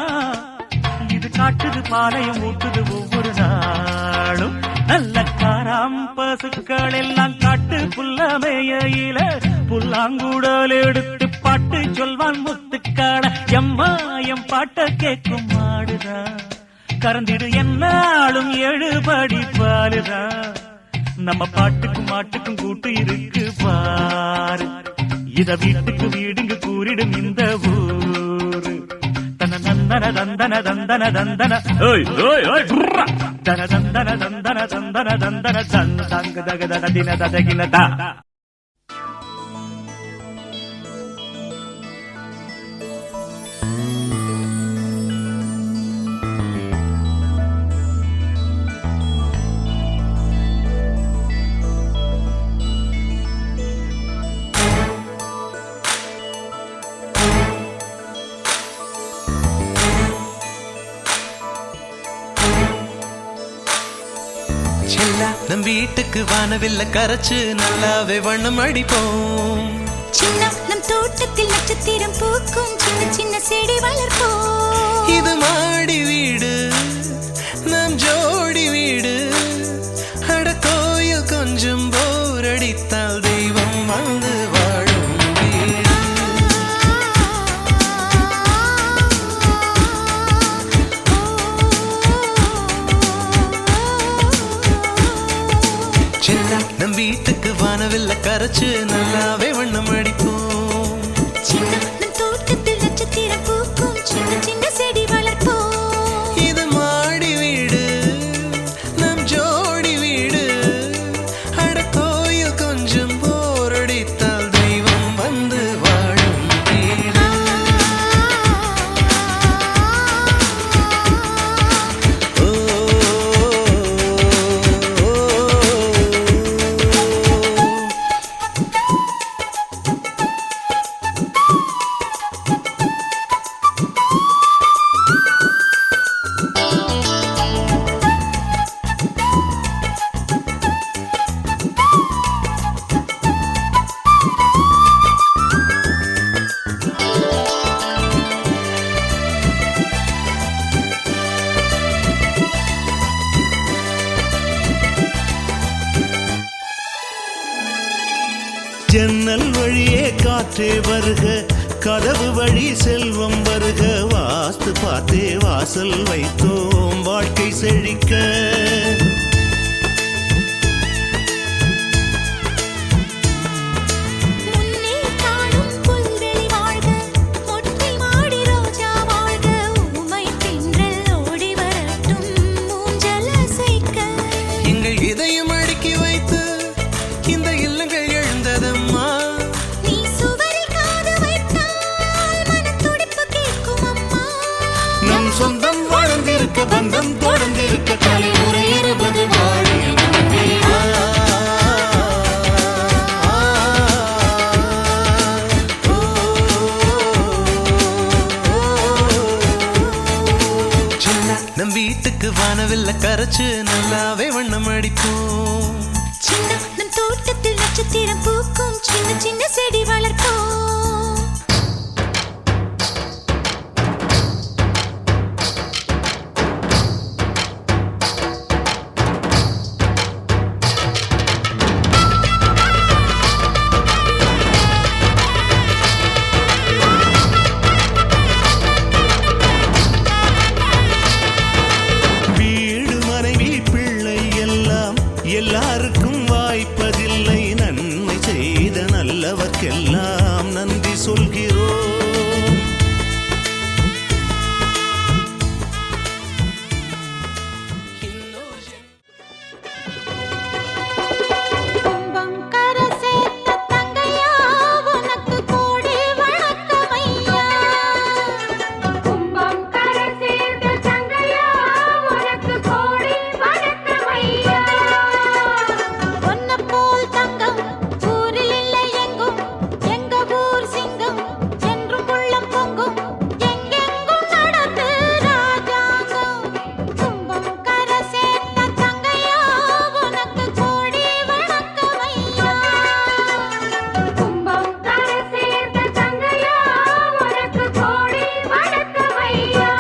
இது காட்டுது பாலையும் ஊட்டுது ஒவ்வொரு நாளும். நல்ல காராம் பசுக்கள் எல்லாம் காட்டு புல்லமையில புல்லாங்குடல் எடுத்து பாட்டு சொல்வான் முத்துக்காட. எம்மா எம் பாட்ட கேட்கும் மாடுதான் கறந்திடு என்னாலும் 7 படி பாலுதான். நம்ம பாட்டுக்கும் மாட்டுக்கும் கூட்டு இருக்கு பாரு. இத வீட்டுக்கு வீடுங்க கூறிடும் இந்த ஊரு. தன தந்தன தந்தன தந்தன தந்தன ஓய் ஓய் ஓய் தன தந்தன தந்தன தந்தன தந்தன தந்த தங்க தக தக தின ததகினதா. நம் வீட்டுக்கு வானவில்ல கரைச்சு நல்லாவே வண்ணம் அடிப்போம். சின்ன நம் தோட்டத்தில் நட்சத்திரம் பூக்கும் சின்ன சின்ன செடி வளர்ப்போம். இது மாடி வீடு நம் ஜோடி வீடு. அட கோயில் கொஞ்சம் போர் அடித்தால் தெய்வம் வந்து வாழும் வீடு. நம் வீட்டுக்கு வானவில்ல கரைச்சு நல்லாவே வண்ணம் அடிப்போம். சின்ன நம் தோட்டத்தில் நட்சத்திரம் பூக்கும் சின்ன சின்ன செடி வளர்ப்போம். இது மாடி வீடு நம் ஜோடி வீடு. அட கோயில் கொஞ்சம் போர் அடித்தால் தெய்வம் வந்து வாழும் வீடு. ஜன்னல் வழியே காற்றே வருக கதவு வழி செல்வம் வருக. வாஸ்து பார்த்தே வாசல் வைத்தோம் வாழ்க்கை செழிக்க. முன்னே காணும் புல்வெளி வாழ்க மொட்டை மாடி ரோஜா வாழ்க. ஊமை தென்றல் ஓடி வரட்டும் ஊஞ்சல் அசைக்க. எங்கள் இதயம் அடுக்கி வைத்து இந்த இல்லங்கள் எழுந்ததம்மா. நீ சுவரில் காது வைத்தால் மனத்துடிப்பு கேட்கும் அம்மா. நம் சொந்தம் வாழ்ந்திருக்க பந்தம் தொடர்ந்திருக்க தலைமுறை 20 வாழிய நம்பி. நம் வீட்டுக்கு வானவில்ல கரைச்சு நல்லாவே வண்ணம் அடிப்போம். சின்ன நம் தோட்டத்தில் நட்சத்திரம் பூக்கும் சின்ன சின்ன செடி வளர்ப்போம். வீடு மனைவி பிள்ளை எல்லாம் எல்லாருக்கும் வாய்ப்பதில்லை. நன்மை செய்த நல்லவர்க்கெல்லாம் நன்றி சொல்கிறோம். கும்பம் கரை சேர்த்த தங்கையா உனக்கு கோடி வணக்கம் ஐயா. கும்பம் கரை சேர்த்த தங்கையா உனக்கு கோடி வணக்கம் ஐயா. உன்னை போல் தங்கம் ஊரில் இல்லை எங்கும். எங்க ஊர் சிங்கம் என்றும் உள்ளம் பொங்கும். எங்கெங்கும் நடந்து ராஜாங்கம். கும்பம் கரை சேர்த்த தங்கையா உனக்கு கோடி வணக்கம் ஐயா. கும்பம் கரை சேர்த்த தங்கையா உனக்கு கோடி வணக்கம் ஐயா.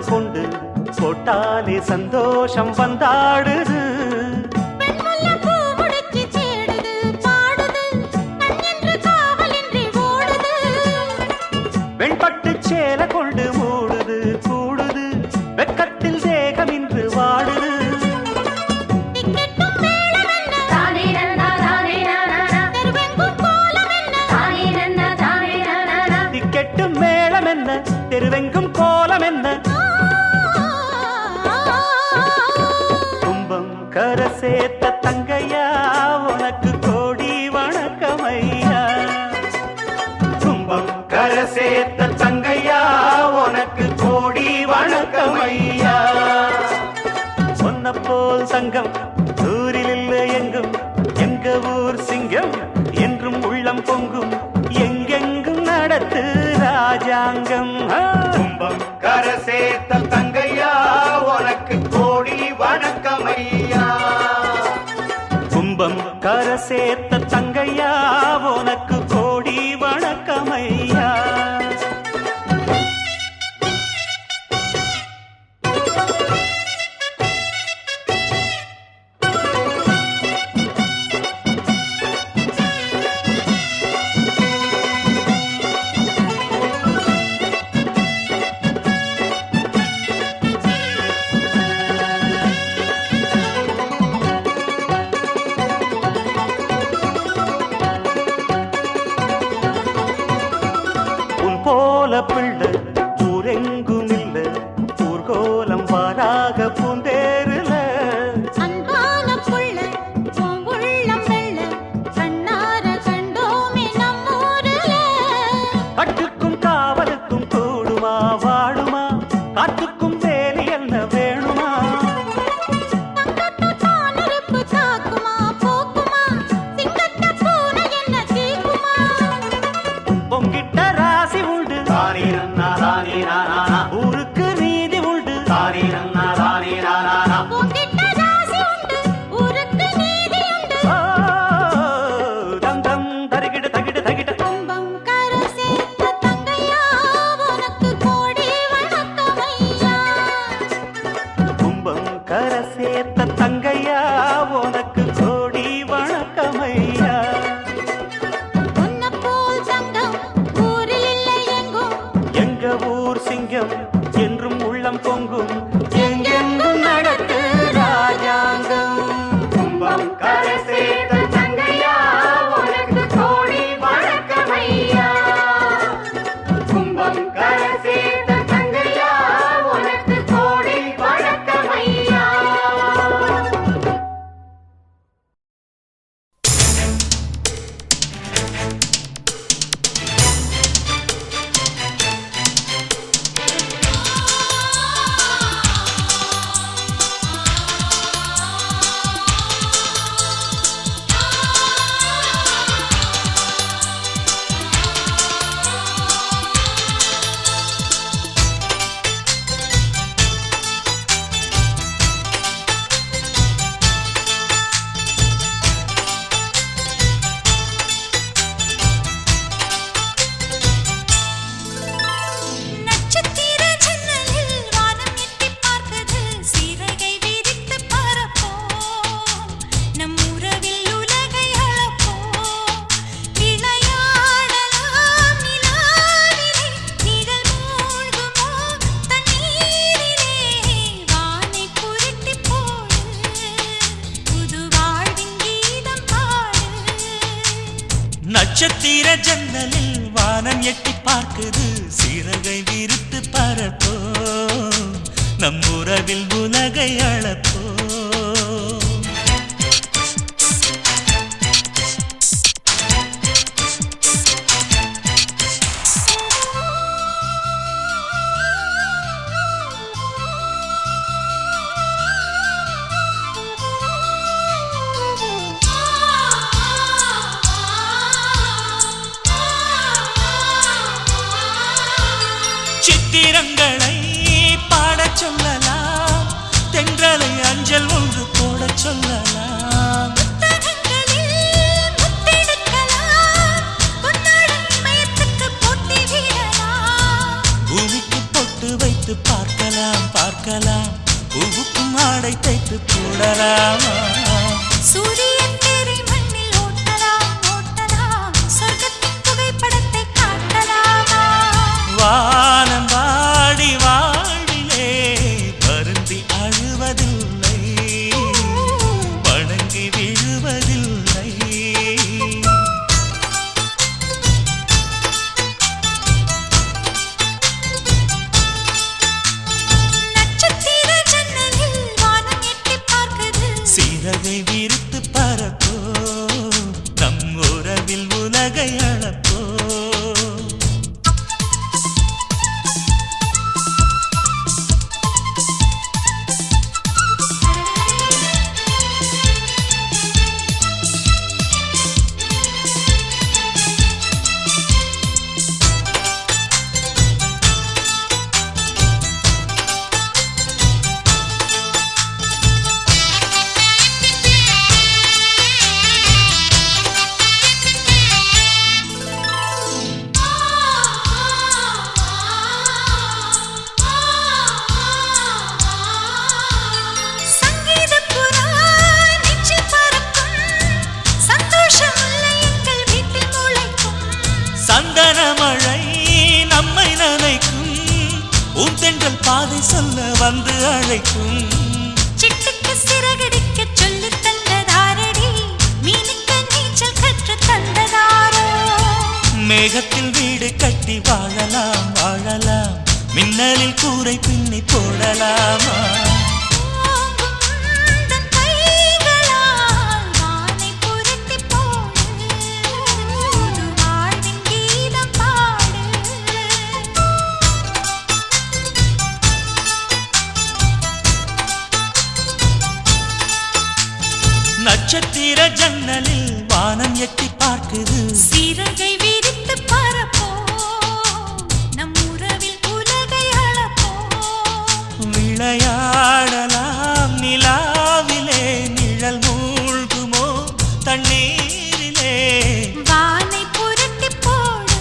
கொண்டு போட்டாலே சந்தோஷம் வந்தாடுது. வெண்பட்டு சேல கொண்டு மூடுது கூடுது வெக்கத்தில் தேகமின்று வாடுது. திக்கெட்டும் மேளம் என்ன தெருவெங்கும் கோலம் என்ன கும்பம் கரை சேர்த்த தங்கையா உனக்கு கோடி வணக்கமையா. கும்பம் கரை சேர்த்த தங்கையா உனக்கு கோடி வணக்கமையா. சொன்ன போல் சங்கம் ஊரில் இல்லை எங்கும் எங்க ஊர் சிங்கம் என்றும் உள்ளம் பொங்கும் எங்கெங்கும் நடத்து ராஜாங்கம். கும்பம் கரை சேர்த்த தங்கையா உனக்கு கோடி வணக்கமையா. கும்பம் கரை சேர்த்த தங்கையா உனக்கு கோடி வணக்கமையா. போல பிள்ளை ஊரெங்கும் இல்ல ஊர்கோலம் வாராக பூந்தேருல. அன்பான புள்ள உள்ளம் வெள்ள கண்ணார கண்டோமே நம்மூருல. கட்டுக்கும் காவலுக்கும் கூடுமா வாடுமா காத்துக்கும் வேலி என்ன வேணுமா. தானறுப்பு தாக்குமா போக்குமா சிங்கத்த பூனை என்ன தீக்குமா. பொங்கிட்ட ராசி உண்டு ஊருக்கு நீதி உண்டு. உங்கிட்ட ராசி உண்டு ஊருக்கு நீதி உண்டு. தம் தம் தரிகிட தகிட தகிட. கும்பம் கரை சேர்த்த தங்கையா உனக்கு கோடி வணக்கமையா. கும்பம் கரை சேர்த்த தங்கையா உனக்கு கோடி வணக்கமையா. உன்னை போல் சங்கம் ஊரில் இல்லை எங்கும் எங்க ஊர் சிங்கம் என்றும் உள்ளம் பொங்கும் எங்கெங்கும் நடத்து ராஜாங்கம். கும்பம் கரை சேர்த்த தங்கையா உனக்கு கோடி வணக்கமையா. கும்பம் கரை சேர்த்த தங்கையா உனக்கு கோடி வணக்கமையா. நட்சத்திர ஜன்னலில் வானம் எட்டிப் பார்க்குது சீரகை விரித்து பரப்போம் நம் உறவில் உலகை அளப்போம் விளையாடலாம் நிலாவிலே நிழல் மூழ்குமோ தண்ணீரிலே வானை புரட்டி போடு புது வாழ்வின் கீதம் பாடு. நட்சத்திர ஜன்னலில் வானம் எட்டி பார்க்குது சிறகை விரித்து பரப்போ நம் உறவில் உலகை அளப்போ. சித்திரங்களை பாடச் சொல்லலாம் தென்றலை அஞ்சல் ஒன்று போடச் சொல்லலாம். பூமிக்கு பொட்டு வைத்து பார்க்கலாம் பார்க்கலாம் பார்க்கலாம் பூவுக்கும் ஆடை தைத்து போடலாமா சூரியன் தேரை மண்ணில் ஓட்டலாம் ஓட்டலாம் சொர்க்கத்தின் புகைப்படத்தை காட்டலாமா வானம் வாடி வாழ்விலே வருந்தி அழுவதில்லை வணங்கி விழுவதில்லை நட்சத்திர ஜன்னலில் வானம் எட்டி பார்க்குது சிறகை விரித்து பறப்போ நம் உறவில் உலகை அளப்போ சங்கீதப் புறா நெஞ்சில் பறக்கும் சந்தோஷம் முல்லை எங்கள் வீட்டில் முளைக்கும் சந்தன மழை நம்மை நனைக்கும் ஊந்தென்றல் பாதை சொல்ல வந்து அழைக்கும் சிட்டுக்கு சிறகடிக்க சொல்லித் தந்ததாரடி மீனுக்கு நீச்சல் கற்றுத் தந்ததாரோ மேகத்தில் வீடு கட்டி வாழலாம் வாழலாம் மின்னலில் கூரை பின்னி போடலாமா ஓங்கும் உந்தன் கைகளால் வானை புரட்டிப் போடு புது வாழ்வின் கீதம் பாடு நட்சத்திர ஜன்னலில் வானம் எட்டி பார்க்குது சிறகை விரித்து பறப்போ நம் உறவில் உலகை அளப்போ விளையாடலாம் நிலாவிலே நிழல் மூழ்குமோ தண்ணீரிலே வானை புரட்டிப் போடு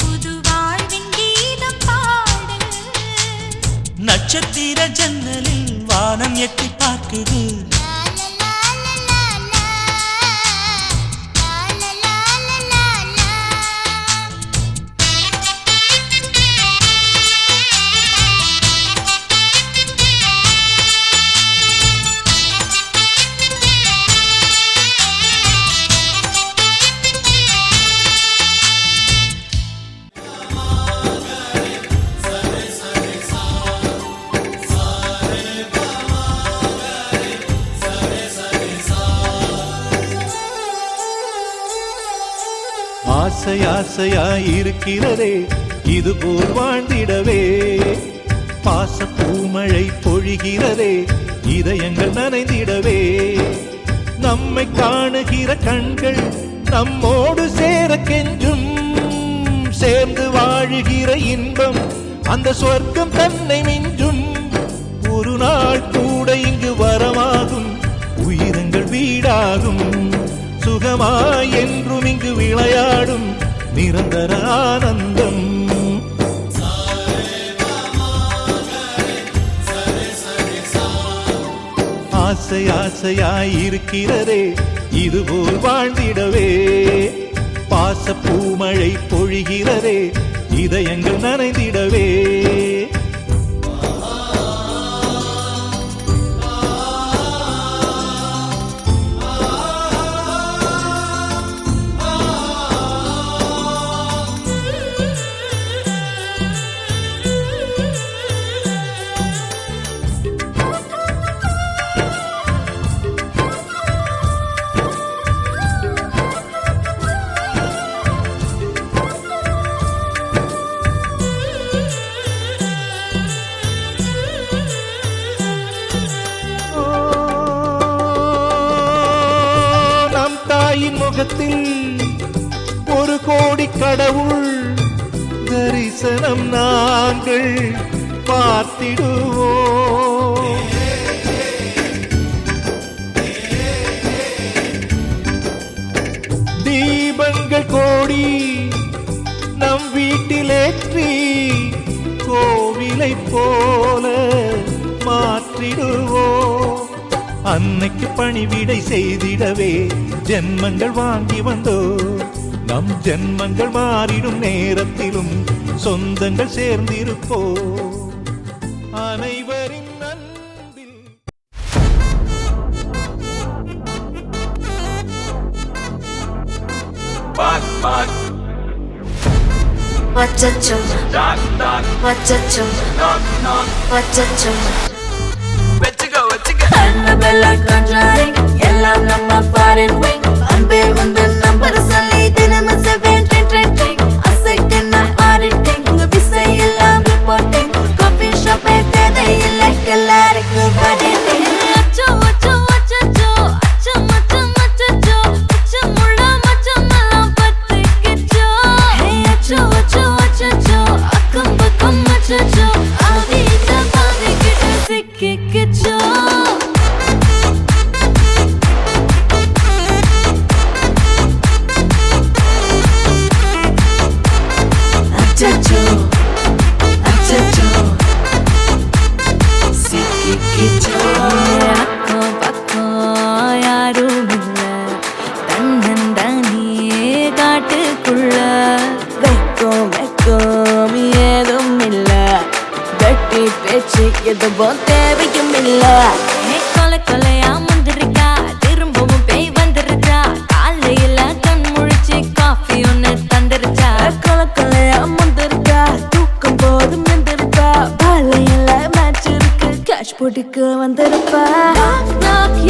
புது வாழ்வின் கீதம் பாடு நட்சத்திர ஜன்னலில் வானம் எட்டி பார்க்குது ஆசை ஆசையாயிருக்கிறதே இது போல் வாழ்ந்திடவே பாச பூமழை பொழிகிறதே இதயங்கள் நனைந்திடவே நம்மை காணுகிற கண்கள் நம்மோடு சேர கெஞ்சும் சேர்ந்து வாழுகிற இன்பம் அந்த சொர்க்கம் தன்னை மிஞ்சும் ஒரு நாள் கூட இங்கு வரமாகும் உயிரங்கள் வீடாகும் சுகமாய் என்றும் இங்கு விளையாடும் நிரந்தர ஆனந்தம் ஆசை ஆசையாயிருக்கிறதே இதுபோல் வாழ்ந்திடவே பாச பூமழை பொழிகிறதே இதயங்கள் நனைந்திடவே முகத்தில் ஒரு கோடி கடவுள் தரிசனம் நாங்கள் பார்த்திடுவோம். தீபங்கள் கோடி நம் வீட்டிலேற்றி கோவில சிலை போல மாற்றிடுவோம். அன்னைக்கு பணிவிடை செய்திடவே ஜென்மங்கள் வாங்கி வந்தோ. நம் ஜென்மங்கள் மாறிடும் நேரத்திலும் சொந்தங்கள் சேர்ந்திருப்போ. அனைவரின் அன்பில் எல்லாம் நம்ம ஃபாரின் விங் அன்பே வந்து நம்பர் சொல்லி தினமும் 7 அசைக்கின ஆடிட்டிங் விசை எல்லாம் ரிப்போர்ட்டிங் காஃபி ஷாப்பே தேவையில்லை எல்லாருக்கும் படிட்டிங் அச்சோ அச்சோ அச்சோ அச்சோ மச்சம் அச்சோ அச்சமுள்ள மச்சமெல்லாம் பத்திக்கிச்சோ அச்சோ அச்சோ அச்சோ அக்கம் பக்கம் அச்சோ ஆவித பாதிக்கிட்டு சிக்கிக்கிச்சோ அக்கம் பக்கம் யாரும் இல்ல தன்னந்தானே காட்டுக்குள்ள வெக்கம் வெக்கம் ஏதும் இல்ல வெட்டி பேச்சு எதுவும் தேவையும் இல்ல கொலை கொலையா முந்திருக்கா திரும்பவும் பேய் வந்துருச்சா காலையில கண் முழிச்சு காஃபி ஒன்னு தந்துருச்சா கொலை கொலையா முந்திருக்கா தூக்கம் போதும் எந்திருக்கா பாலையில மேட்ச் இருக்கு கேஷ் போட்டுக்கு வந்திருப்பா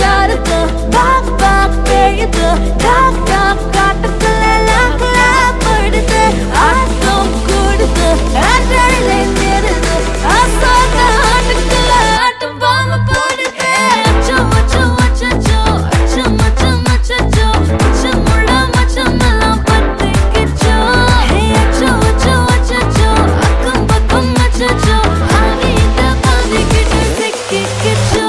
யாருக்கு பாக் பாக் பேயுது டாக் டாக் காட்டுக்குள்ள லாக்ல படுது ஆட்டம் கூடுது ஆட்டடிலே நிறுது ஆசாக ஆட்டுக்குள்ள ஆட்டம் பாம்பு போடுது அச்சோ அச்சோ அச்சோ அச்சோ மச்சம் அச்சோ அச்சமுள்ள மச்சமெல்லாம் பத்திக்கிச்சோ அச்சோ அச்சோ அச்சோ அக்கம் பக்கம் அச்சோ ஆவித பாதிக்கிட்டு சிக்கிக்கிச்சோ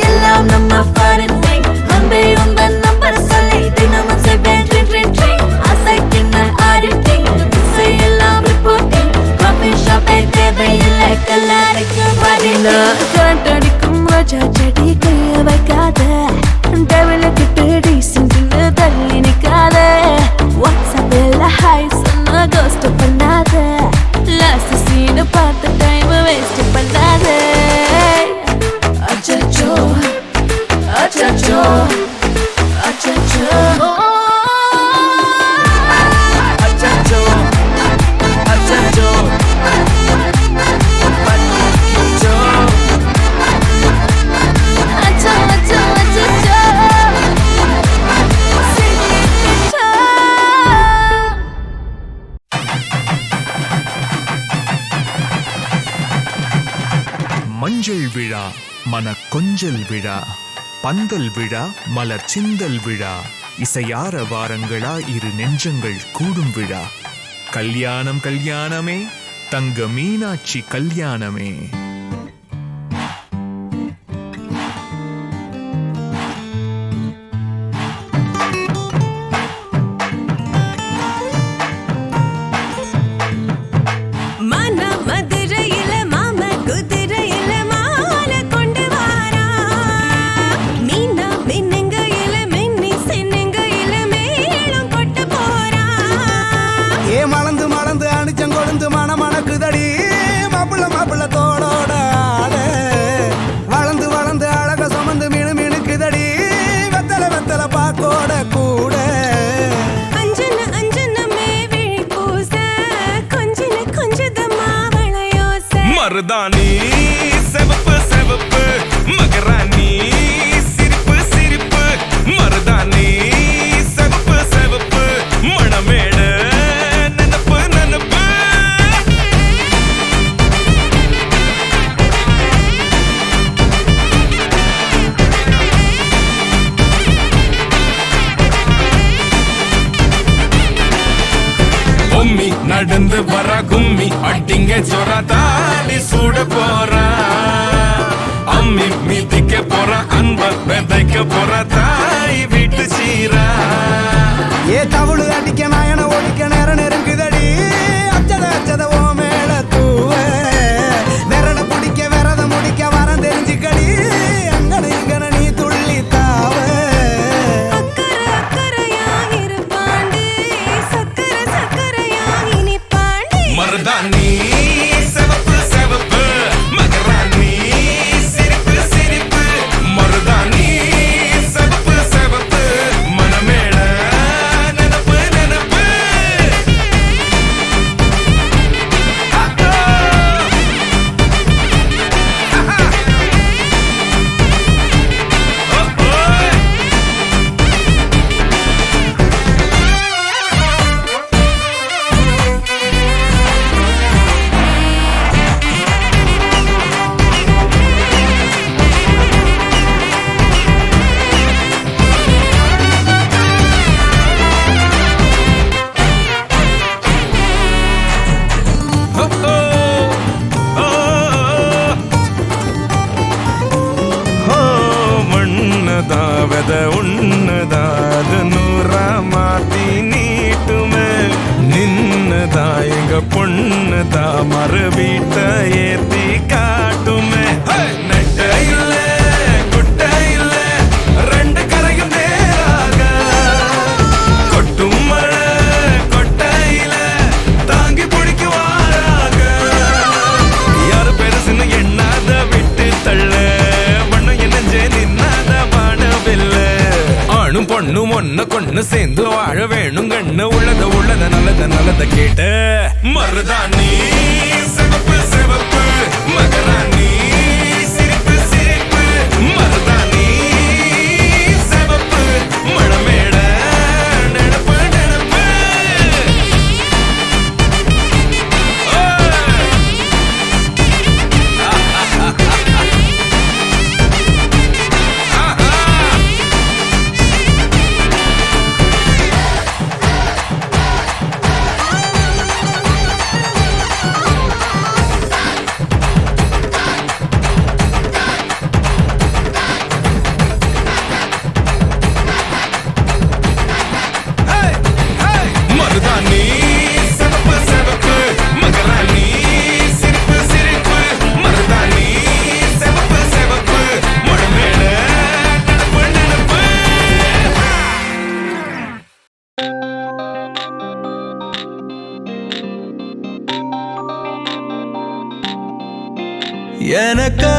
எல்லாம் நம்ம ஃபாரின் விங் அன்பே உந்தன் நம்பர் சொல்லி தினமும் 7 அசைக்கின ஆடிட்டிங் விசை எல்லாம் ரிப்போர்ட்டிங் காஃபி ஷாப்பே தேவையில்லை எல்லாருக்கும் படினா கரண்ட் அடிக்கும் ரோஜா செடி கைய வைக்காத டெவல கிட்ட டீசென்ட்னு தள்ளி நிக்காத வாட்ஸ்அப்பில் ஹாய் சொன்ன கோஸ்ட் பண்ணாத லாஸ்ட் சீன் பார்த்த டைம் வேஸ்ட் பண்ணாத அச்சச்சோ அச்சச்சோ அச்சச்சோ அச்சச்சோ அச்சச்சோ பத்திக்கிச்சோ அச்சோ அச்சோ அச்சச்சோ சிக்கிக்கிச்சோ. மஞ்சள் விழா மன கொஞ்சல் விழா பந்தல் விழா மலர் சிந்தல் விழா இசையார வாரங்களா இரு நெஞ்சங்கள் கூடும் விழா கல்யாணம் கல்யாணமே தங்க மீனாட்சி கல்யாணமே. மருதாணி செவப்பு செவப்பு மகராணி சிரிப்பு சிரிப்பு மருதாணி செவப்பு செவப்பு மணமேட நனப்பு நனப்பு. பொம்மி நடந்து வர கும்மி அட்டிங்க சொரா தாலி சூட போறா அம்மி மீதிக்க போற அன்ப விதைக்க போற தாய் வீட்டு சீரா ஏ தவுளு அடிக்க நாயன ஓடிக்க நேரம் நெருங்குதடி அச்சத அச்சத ஓ மேல தூவ விரட பிடிக்க விரத முடிக்க வரம் தெரிஞ்சுக்கடி அங்கன இங்கன நீ துள்ளி தாவ மருதாணி செவப்பு செவப்பு மகராணி சிரிப்பு சிரிப்பு மருதாணி செவப்பு செவப்பு மனமேட நினப்பு நினப்பு மண்ணதாவத உன்னதாது நூறா மாத்தி நீட்டுமே நின்னதா எங்க பொண்ணுதா மறு வீட்ட ஏத்தி காட்டுமே நெட்ட இல்ல குட்ட இல்ல ரெண்டு கரையும் நேராக கொட்டும் மழை கொட்டையில தாங்கி பிடிக்குவாராக யாரு பெருசுன்னு எண்ணாத விட்டு தள்ள ஆணும் பொண்ணும் ஒன்ன கொண்டு சேர்ந்து வாழ வேணும் கண்ணு உள்ளத உள்ளத நல்லத நல்லத கேட்டு மருதாணி சிவப்பு சிவப்பு மகராணி சிரிப்பு சிரிப்பு மருதாணி சிவப்பு மழமேட நினப்பு நினப்பு மருதாணி சிவப்பு சிவப்பு மகராணி சிரிப்பு சிரிப்பு மருதாணி சிவப்பு சிவப்பு மழமேட நினப்பு நினப்பு எனக்கா